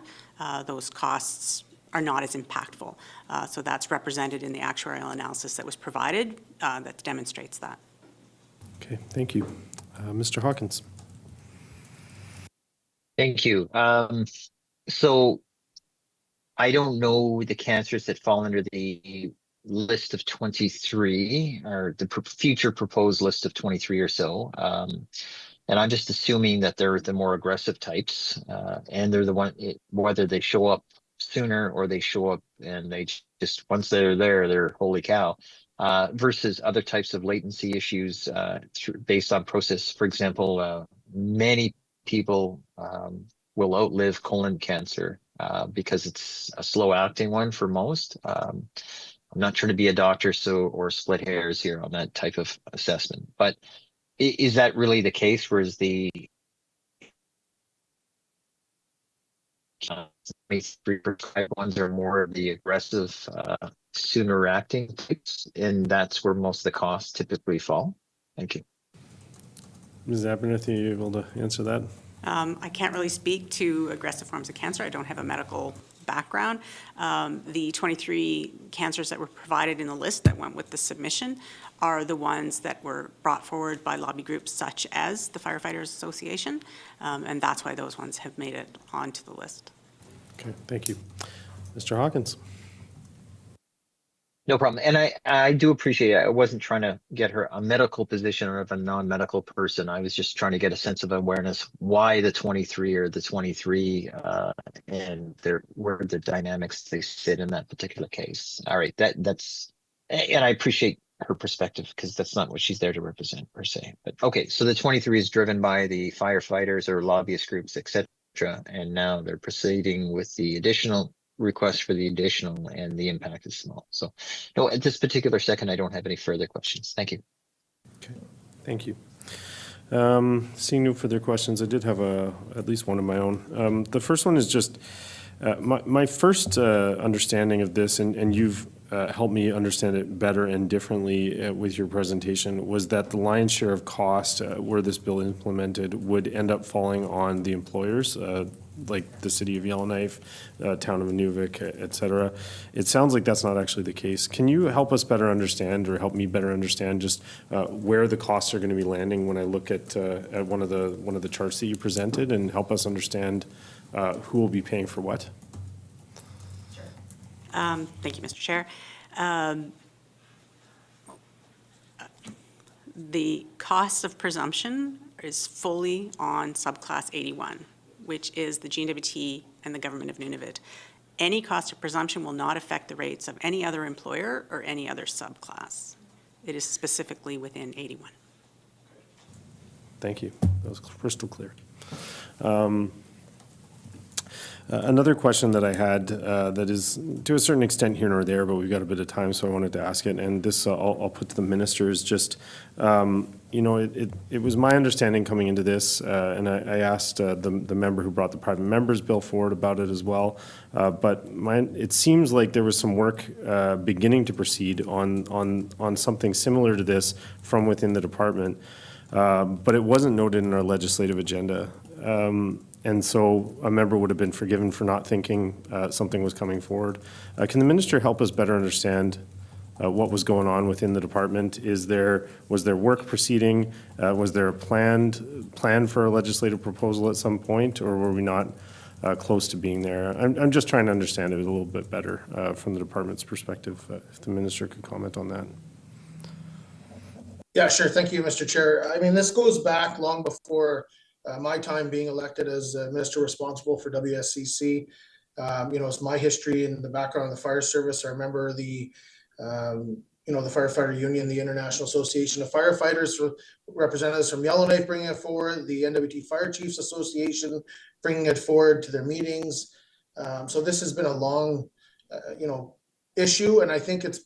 those costs are not as impactful. So that's represented in the actuarial analysis that was provided that demonstrates that. Okay, thank you. Mr. Hawkins. Thank you. So I don't know the cancers that fall under the list of 23 or the future proposed list of 23 or so. And I'm just assuming that they're the more aggressive types and they're the one, whether they show up sooner or they show up and they just, once they're there, they're holy cow. Versus other types of latency issues based on process. For example, many people will outlive colon cancer because it's a slow acting one for most. I'm not trying to be a doctor or split hairs here on that type of assessment, but Is that really the case? Whereas the 3 prescribed ones are more of the aggressive, sooner acting types, and that's where most of the costs typically fall? Thank you. Ms. Abernethy, are you able to answer that? I can't really speak to aggressive forms of cancer. I don't have a medical background. The 23 cancers that were provided in the list that went with the submission are the ones that were brought forward by lobby groups such as the Firefighters Association, and that's why those ones have made it onto the list. Okay, thank you. Mr. Hawkins? No problem. And I do appreciate it. I wasn't trying to get her a medical position or of a non-medical person. I was just trying to get a sense of awareness why the 23 or the 23 and where the dynamics they sit in that particular case. All right, that's and I appreciate her perspective because that's not what she's there to represent per se. But okay, so the 23 is driven by the firefighters or lobbyist groups, etc. And now they're proceeding with the additional request for the additional, and the impact is small. So no, at this particular second, I don't have any further questions. Thank you. Okay, thank you. Seeing no further questions, I did have at least one of my own. The first one is just my first understanding of this, and you've helped me understand it better and differently with your presentation, was that the lion's share of cost where this bill implemented would end up falling on the employers, like the city of Yellowknife, town of Inuvik, et cetera. It sounds like that's not actually the case. Can you help us better understand, or help me better understand, just where the costs are going to be landing when I look at one of the charts that you presented, and help us understand who will be paying for what? Thank you, Mr. Chair. The cost of presumption is fully on subclass 81, which is the GWT and the government of Nunavut. Any cost of presumption will not affect the rates of any other employer or any other subclass. It is specifically within 81. Thank you. That was crystal clear. Another question that I had that is to a certain extent here nor there, but we've got a bit of time, so I wanted to ask it. And this I'll put to the ministers. Just it was my understanding coming into this, and I asked the member who brought the private members bill forward about it as well. But it seems like there was some work beginning to proceed on something similar to this from within the department, but it wasn't noted in our legislative agenda. And so a member would have been forgiven for not thinking something was coming forward. Can the minister help us better understand what was going on within the department? Was there work proceeding? Was there a plan for a legislative proposal at some point, or were we not close to being there? I'm just trying to understand it a little bit better from the department's perspective. If the minister could comment on that. Yeah, sure. Thank you, Mr. Chair. I mean, this goes back long before my time being elected as minister responsible for WSCC. It's my history and the background of the fire service. I remember the firefighter union, the International Association of Firefighters, representatives from Yellowknife bringing it forward, the NWT Fire Chiefs Association bringing it forward to their meetings. So this has been a long, issue, and I think it's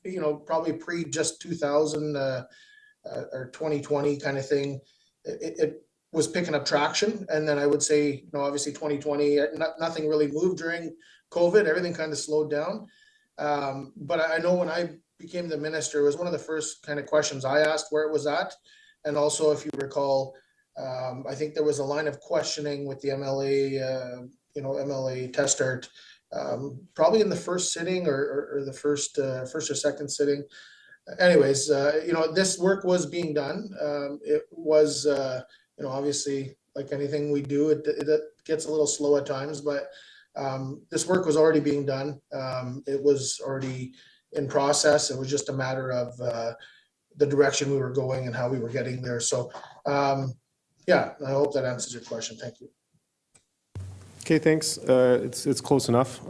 probably pre just 2000 or 2020 kind of thing. It was picking up traction, and then I would say, obviously 2020, nothing really moved during COVID. Everything kind of slowed down. But I know when I became the minister, it was one of the first kind of questions I asked where it was at. And also, if you recall, I think there was a line of questioning with the MLA, MLA Testart, probably in the first sitting or the first or second sitting. Anyways, this work was being done. It was, obviously, like anything we do, it gets a little slow at times, but this work was already being done. It was already in process. It was just a matter of the direction we were going and how we were getting there. So, yeah, I hope that answers your question. Thank you. Okay, thanks. It's close enough.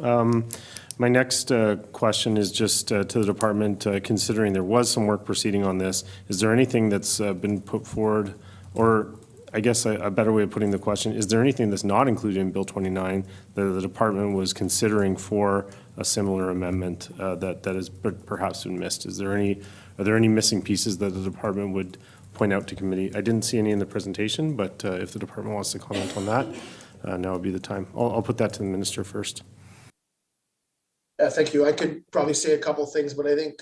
My next question is just to the department, considering there was some work proceeding on this, is there anything that's been put forward, or I guess a better way of putting the question, is there anything that's not included in Bill 29 that the department was considering for a similar amendment that has perhaps been missed? Are there any missing pieces that the department would point out to committee. I didn't see any in the presentation, but if the department wants to comment on that, now would be the time. I'll put that to the minister first. Thank you. I could probably say a couple things, but I think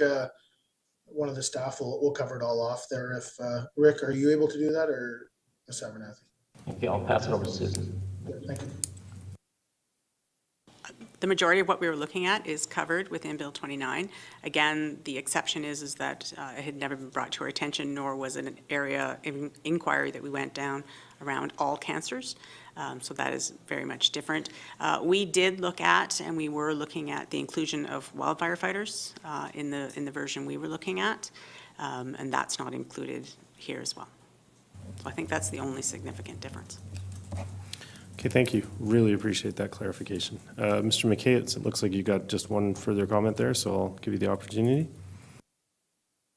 one of the staff will cover it all off there. If Rick, are you able to do that, or Ms. Abernathy? Okay, I'll pass it over to Susan. Yeah, thank you. The majority of what we were looking at is covered within Bill 29. Again, the exception is that it had never been brought to our attention, nor was it an area of inquiry that we went down around all cancers. So that is very much different. We did look at, and we were looking at the inclusion of wildfire fighters in the version we were looking at, and that's not included here as well. So I think that's the only significant difference. Okay, thank you. Really appreciate that clarification. Mr. McKay, it looks like you got just one further comment there, so I'll give you the opportunity.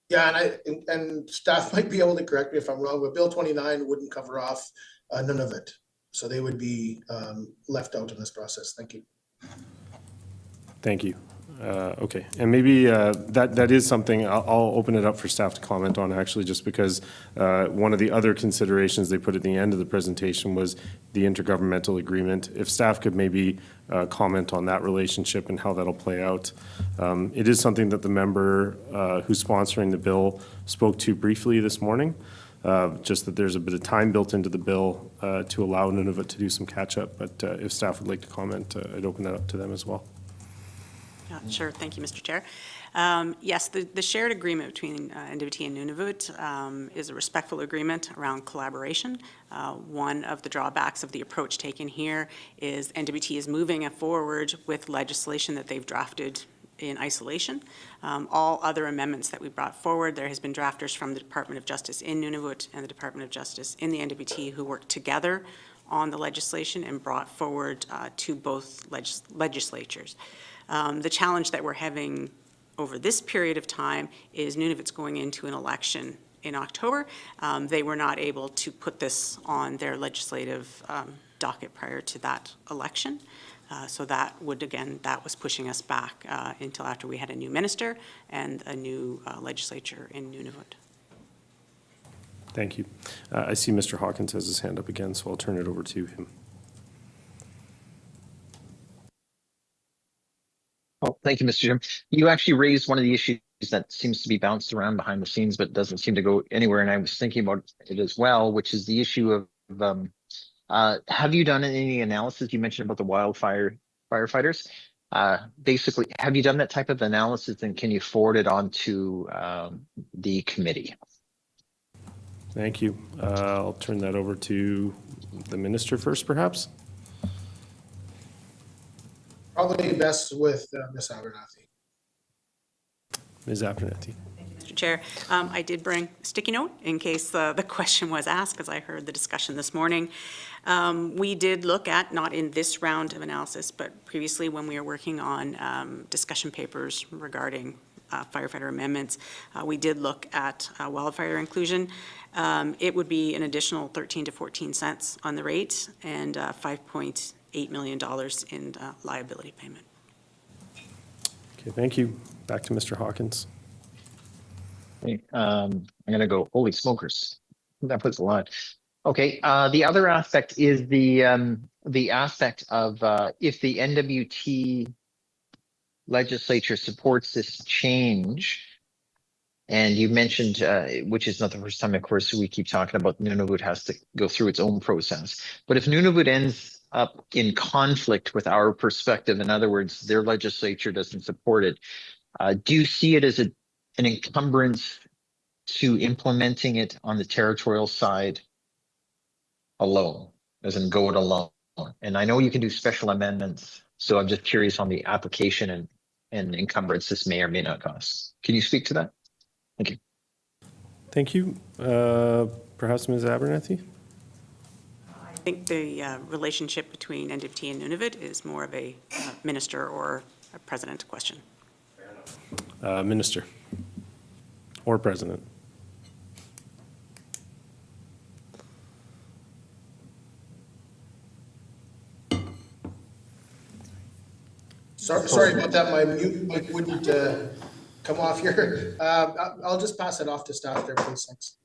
Yeah, and staff might be able to correct me if I'm wrong, but Bill 29 wouldn't cover off none of it. So they would be left out in this process. Thank you. Thank you. Okay, and maybe that is something I'll open it up for staff to comment on, actually, just because one of the other considerations they put at the end of the presentation was the intergovernmental agreement. If staff could maybe comment on that relationship and how that'll play out. It is something that the member who's sponsoring the bill spoke to briefly this morning, just that there's a bit of time built into the bill to allow Nunavut to do some catch-up, but if staff would like to comment, I'd open that up to them as well. Sure. Thank you, Mr. Chair. Yes, the shared agreement between NWT and Nunavut is a respectful agreement around collaboration. One of the drawbacks of the approach taken here is NWT is moving forward with legislation that they've drafted in isolation. All other amendments that we brought forward, there has been drafters from the Department of Justice in Nunavut and the Department of Justice in the NWT who worked together on the legislation and brought forward to both legislatures. The challenge that we're having over this period of time is Nunavut's going into an election in October. They were not able to put this on their legislative docket prior to that election. So that would, again, that was pushing us back until after we had a new minister and a new legislature in Nunavut. Thank you. I see Mr. Hawkins has his hand up again, so I'll turn it over to him. Oh, thank you, Mr. Jim. You actually raised one of the issues that seems to be bounced around behind the scenes, but doesn't seem to go anywhere. And I was thinking about it as well, which is the issue of, have you done any analysis? You mentioned about the firefighters. Basically, have you done that type of analysis, and can you forward it on to the committee? Thank you. I'll turn that over to the minister first, perhaps. Probably best with Ms. Abernathy. Ms. Abernathy. Mr. Chair, I did bring a sticky note in case the question was asked, because I heard the discussion this morning. We did look at, not in this round of analysis, but previously when we were working on discussion papers regarding firefighter amendments, we did look at wildfire inclusion. It would be an additional 13 to 14 cents on the rate and $5.8 million in liability payment. Okay, thank you. Back to Mr. Hawkins. Okay, I'm going to go, holy smokers. That puts a lot. Okay, the other aspect is the aspect of if the NWT legislature supports this change, and you mentioned, which is not the first time, of course, we keep talking about Nunavut has to go through its own process. But if Nunavut ends up in conflict with our perspective, in other words, their legislature doesn't support it, do you see it as an encumbrance to implementing it on the territorial side alone, as in go it alone? And I know you can do special amendments, so I'm just curious on the application and encumbrance this may or may not cause. Can you speak to that? Thank you. Thank you. Perhaps Ms. Abernathy? I think the relationship between NWT and Nunavut is more of a minister or a president question. Minister or president. Sorry about that. My mute mic wouldn't come off here. I'll just pass it off to staff there, please. Thanks.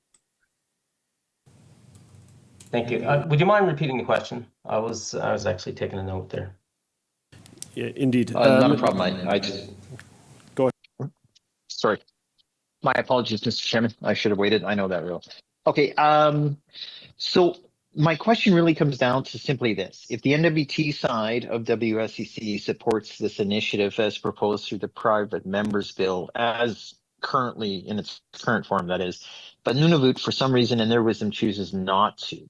Thank you. Would you mind repeating the question? I was actually taking a note there. Yeah, indeed. Not a problem. I just. Go ahead. Sorry. My apologies, Mr. Chairman. I should have waited. I know that rule. Okay. So my question really comes down to simply this. If the NWT side of WSCC supports this initiative as proposed through the private members bill as currently in its current form, that is, but Nunavut for some reason in their wisdom chooses not to,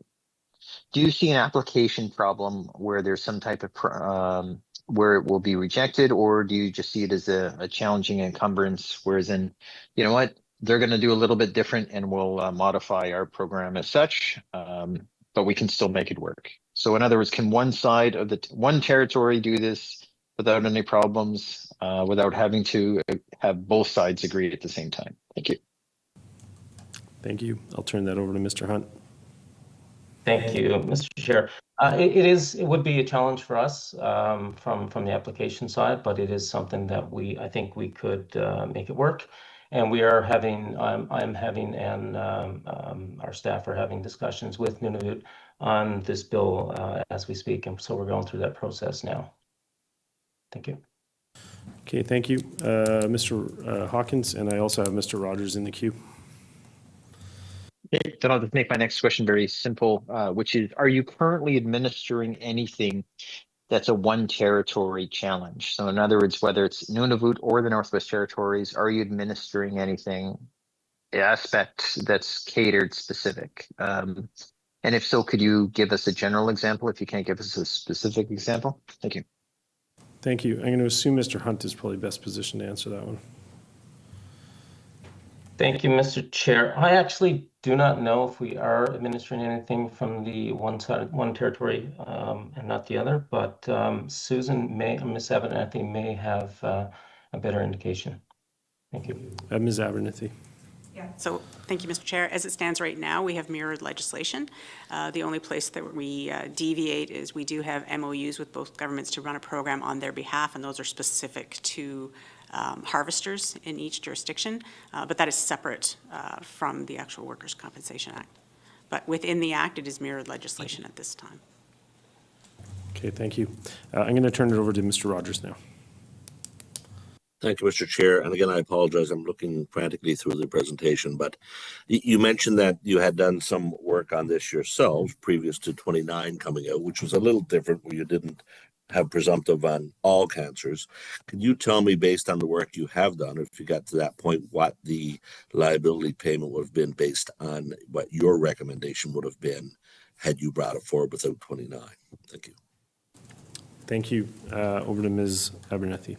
do you see an application problem where there's some type of where it will be rejected, or do you just see it as a challenging encumbrance, whereas in, you know what, they're going to do a little bit different and we'll modify our program as such, but we can still make it work. So in other words, can one side of the one territory do this without any problems, without having to have both sides agree at the same time? Thank you. Thank you. I'll turn that over to Mr. Hunt. Thank you, Mr. Chair. It would be a challenge for us from the application side, but it is something that I think we could make it work. And we are having, I'm having, and our staff are having discussions with Nunavut on this bill as we speak. And so we're going through that process now. Thank you. Okay, thank you, Mr. Hawkins, and I also have Mr. Rogers in the queue. Okay, then I'll just make my next question very simple, which is, are you currently administering anything that's a one territory challenge? So in other words, whether it's Nunavut or the Northwest Territories, are you administering anything aspect that's catered specific? And if so, could you give us a general example if you can't give us a specific example? Thank you. Thank you. I'm going to assume Mr. Hunt is probably best positioned to answer that one. Thank you, Mr. Chair. I actually do not know if we are administering anything from the one side, one territory, and not the other, but Susan Miss Abernathy may have a better indication. Thank you. Ms. Abernathy. Yeah. So thank you, Mr. Chair. As it stands right now, we have mirrored legislation. The only place that we deviate is we do have MOUs with both governments to run a program on their behalf, and those are specific to harvesters in each jurisdiction, but that is separate from the actual Workers' Compensation Act. But within the Act, it is mirrored legislation at this time. Okay, thank you. I'm going to turn it over to Mr. Rogers now. Thank you, Mr. Chair. And again, I apologize. I'm looking frantically through the presentation, but you mentioned that you had done some work on this yourself previous to 29 coming out, which was a little different, where you didn't have presumptive on all cancers. Can you tell me, based on the work you have done, if you got to that point, what the liability payment would have been based on what your recommendation would have been had you brought it forward without 29? Thank you. Thank you. Over to Ms. Abernathy.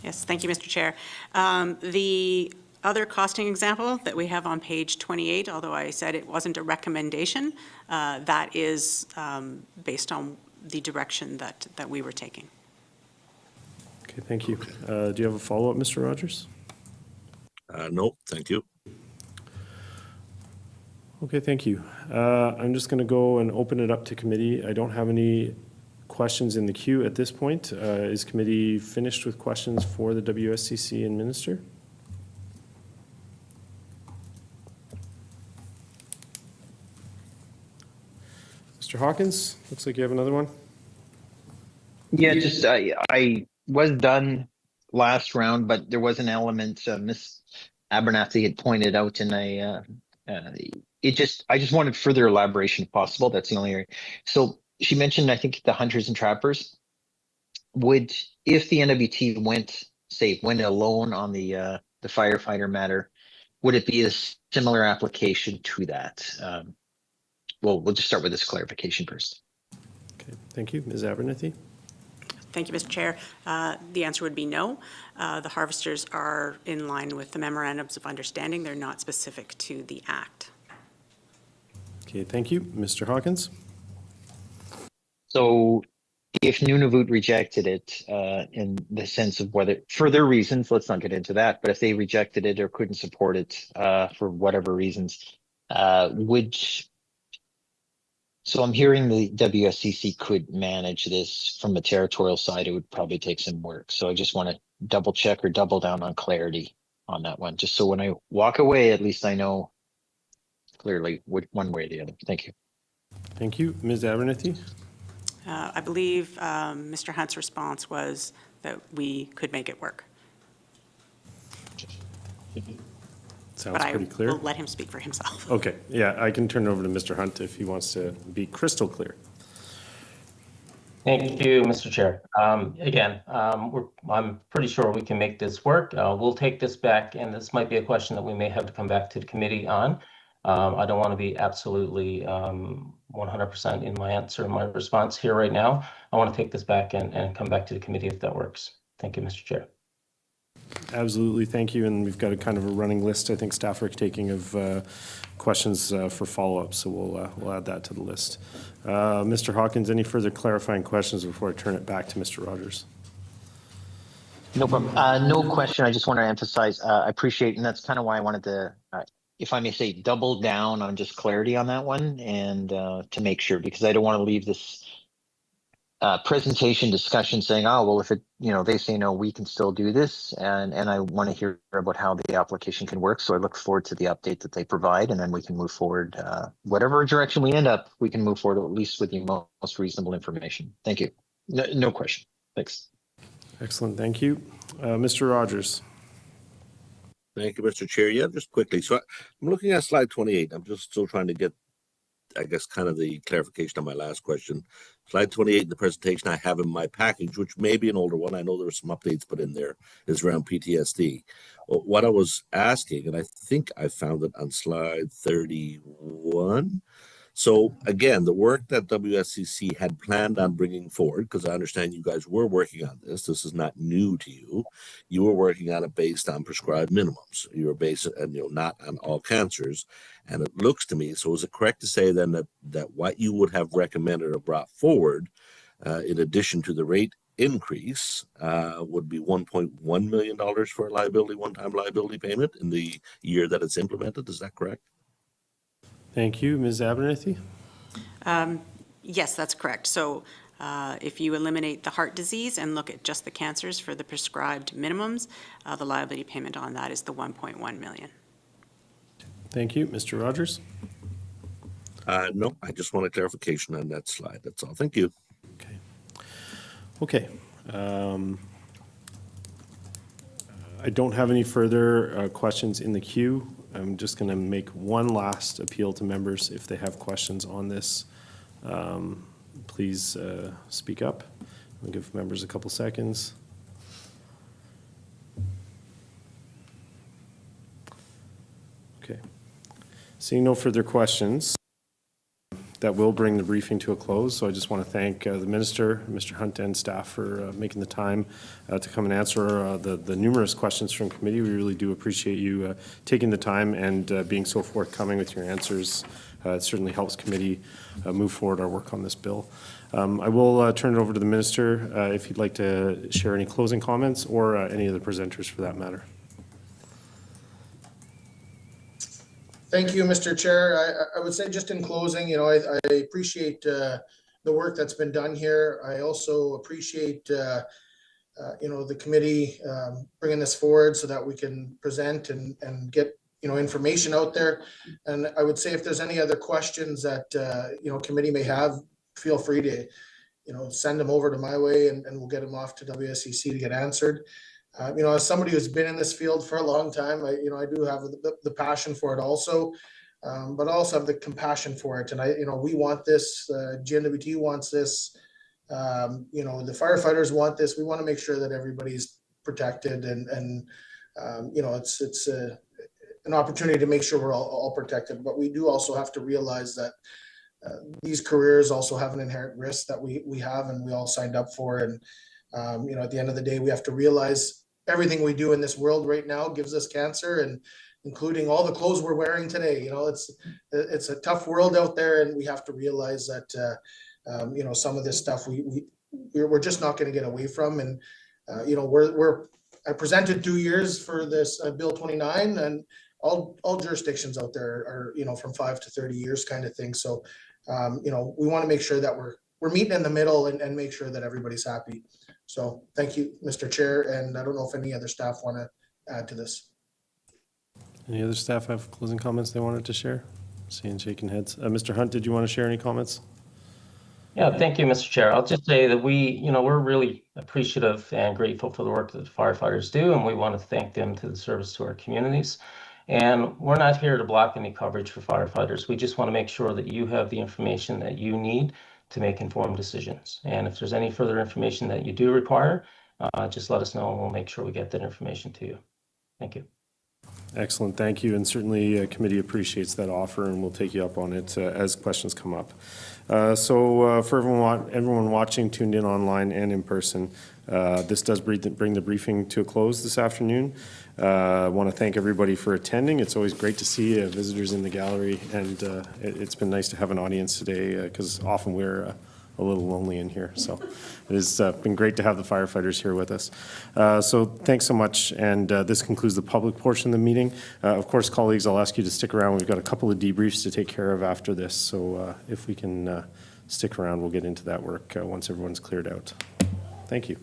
Yes, thank you, Mr. Chair. The other costing example that we have on page 28, although I said it wasn't a recommendation, that is based on the direction that we were taking. Okay, thank you. Do you have a follow-up, Mr. Rogers? No, thank you. Okay, thank you. I'm just going to go and open it up to committee. I don't have any questions in the queue at this point. Is committee finished with questions for the WSCC and Minister? Mr. Hawkins, looks like you have another one. Yeah, just I was done last round, but there was an element Miss Abernathy had pointed out, and I just wanted further elaboration if possible. That's the only area. So she mentioned, I think, the hunters and trappers. Would, if the NWT went alone on the firefighter matter, would it be a similar application to that? Well, we'll just start with this clarification first. Okay, thank you. Ms. Abernathy? Thank you, Mr. Chair. The answer would be no. The harvesters are in line with the memorandums of understanding. They're not specific to the Act. Okay, thank you. Mr. Hawkins? So if Nunavut rejected it in the sense of whether, for their reasons, let's not get into that, but if they rejected it or couldn't support it for whatever reasons, so I'm hearing the WSCC could manage this from a territorial side. It would probably take some work. So I just want to double check or double down on clarity on that one, just so when I walk away, at least I know clearly one way or the other. Thank you. Thank you. Ms. Abernethy? I believe Mr. Hunt's response was that we could make it work. Sounds But pretty I clear. will let him speak for himself. Okay, yeah, I can turn it over to Mr. Hunt if he wants to be crystal clear. Thank you, Mr. Chair. Again, I'm pretty sure we can make this work. We'll take this back, and this might be a question that we may have to come back to the committee on. I don't want to be absolutely 100% in my answer, my response here right now. I want to take this back and come back to the committee if that works. Thank you, Mr. Chair. Absolutely, thank you. And we've got a kind of a running list, I think staff are taking of questions for follow-up, so we'll add that to the list. Mr. Hawkins, any further clarifying questions before I turn it back to Mr. Rogers? No problem. No question. I just want to emphasize, I appreciate, and that's kind of why I wanted to, if I may say, double down on just clarity on that one and to make sure, because I don't want to leave this presentation discussion saying, oh, well, if it, they say no, we can still do this. And I want to hear about how the application can work. So I look forward to the update that they provide, and then we can move forward. Whatever direction we end up, we can move forward at least with the most reasonable information. Thank you. No question. Thanks. Excellent, thank you. Mr. Rogers. Thank you, Mr. Chair. Yeah, just quickly. So I'm looking at slide 28. I'm just still trying to get, I guess, kind of the clarification on my last question. Slide 28 in the presentation I have in my package, which may be an older one. I know there were some updates put in there, is around PTSD. Well, what I was asking, and I think I found it on slide 31. So again, the work that WSCC had planned on bringing forward, because I understand you guys were working on this. This is not new to you. You were working on it based on prescribed minimums. You were based, and not on all cancers. And it looks to me, so is it correct to say then that what you would have recommended or brought forward, in addition to the rate increase, would be $1.1 million for a one-time liability payment in the year that it's implemented? Is that correct? Thank you. Ms. Abernethy? Yes, that's correct. So if you eliminate the heart disease and look at just the cancers for the prescribed minimums, the liability payment on that is the $1.1 million. Thank you. Mr. Rogers? No, I just want a clarification on that slide. That's all. Thank you. Okay. I don't have any further questions in the queue. I'm just going to make one last appeal to members. If they have questions on this, please speak up. I'll give members a couple seconds. Okay. Seeing no further questions, that will bring the briefing to a close. So I just want to thank the Minister, Mr. Hunt, and staff for making the time to come and answer the numerous questions from committee. We really do appreciate you taking the time and being so forthcoming with your answers. It certainly helps committee move forward our work on this bill. I will turn it over to the Minister if you'd like to share any closing comments or any of the presenters for that matter. Thank you, Mr. Chair. I would say just in closing, I appreciate the work that's been done here. I also appreciate, the committee bringing this forward so that we can present and get, information out there. And I would say if there's any other questions that, committee may have, feel free to, send them over to my way and we'll get them off to WSCC to get answered. As somebody who's been in this field for a long time, I do have the passion for it also, but I also have the compassion for it. And we want this, GNWT wants this, the firefighters want this. We want to make sure that everybody's protected and it's an opportunity to make sure we're all protected. But we do also have to realize that these careers also have an inherent risk that we have and we all signed up for. And, at the end of the day, we have to realize everything we do in this world right now gives us cancer, and including all the clothes we're wearing today. It's a tough world out there, and we have to realize that some of this stuff we're just not going to get away from. And I presented 2 years for this Bill 29, and all jurisdictions out there are from 5 to 30 years kind of thing. So we want to make sure that we're meeting in the middle and make sure that everybody's happy. So thank you, Mr. Chair, and I don't know if any other staff want to add to this. Any other staff have closing comments they wanted to share? Seeing shaking heads. Mr. Hunt, did you want to share any comments? Yeah, thank you, Mr. Chair. I'll just say that we're really appreciative and grateful for the work that the firefighters do, and we want to thank them to the service to our communities. And we're not here to block any coverage for firefighters. We just want to make sure that you have the information that you need to make informed decisions. And if there's any further information that you do require, just let us know and we'll make sure we get that information to you. Thank you. Excellent, thank you, and certainly committee appreciates that offer, and we'll take you up on it as questions come up. So for everyone watching, tuned in online and in person, this does bring the briefing to a close this afternoon. I want to thank everybody for attending. It's always great to see visitors in the gallery, and it's been nice to have an audience today because often we're a little lonely in here. So it has been great to have the firefighters here with us. So thanks so much. And this concludes the public portion of the meeting. Of course, colleagues, I'll ask you to stick around. We've got a couple of debriefs to take care of after this. So if we can stick around, we'll get into that work once everyone's cleared out. Thank you.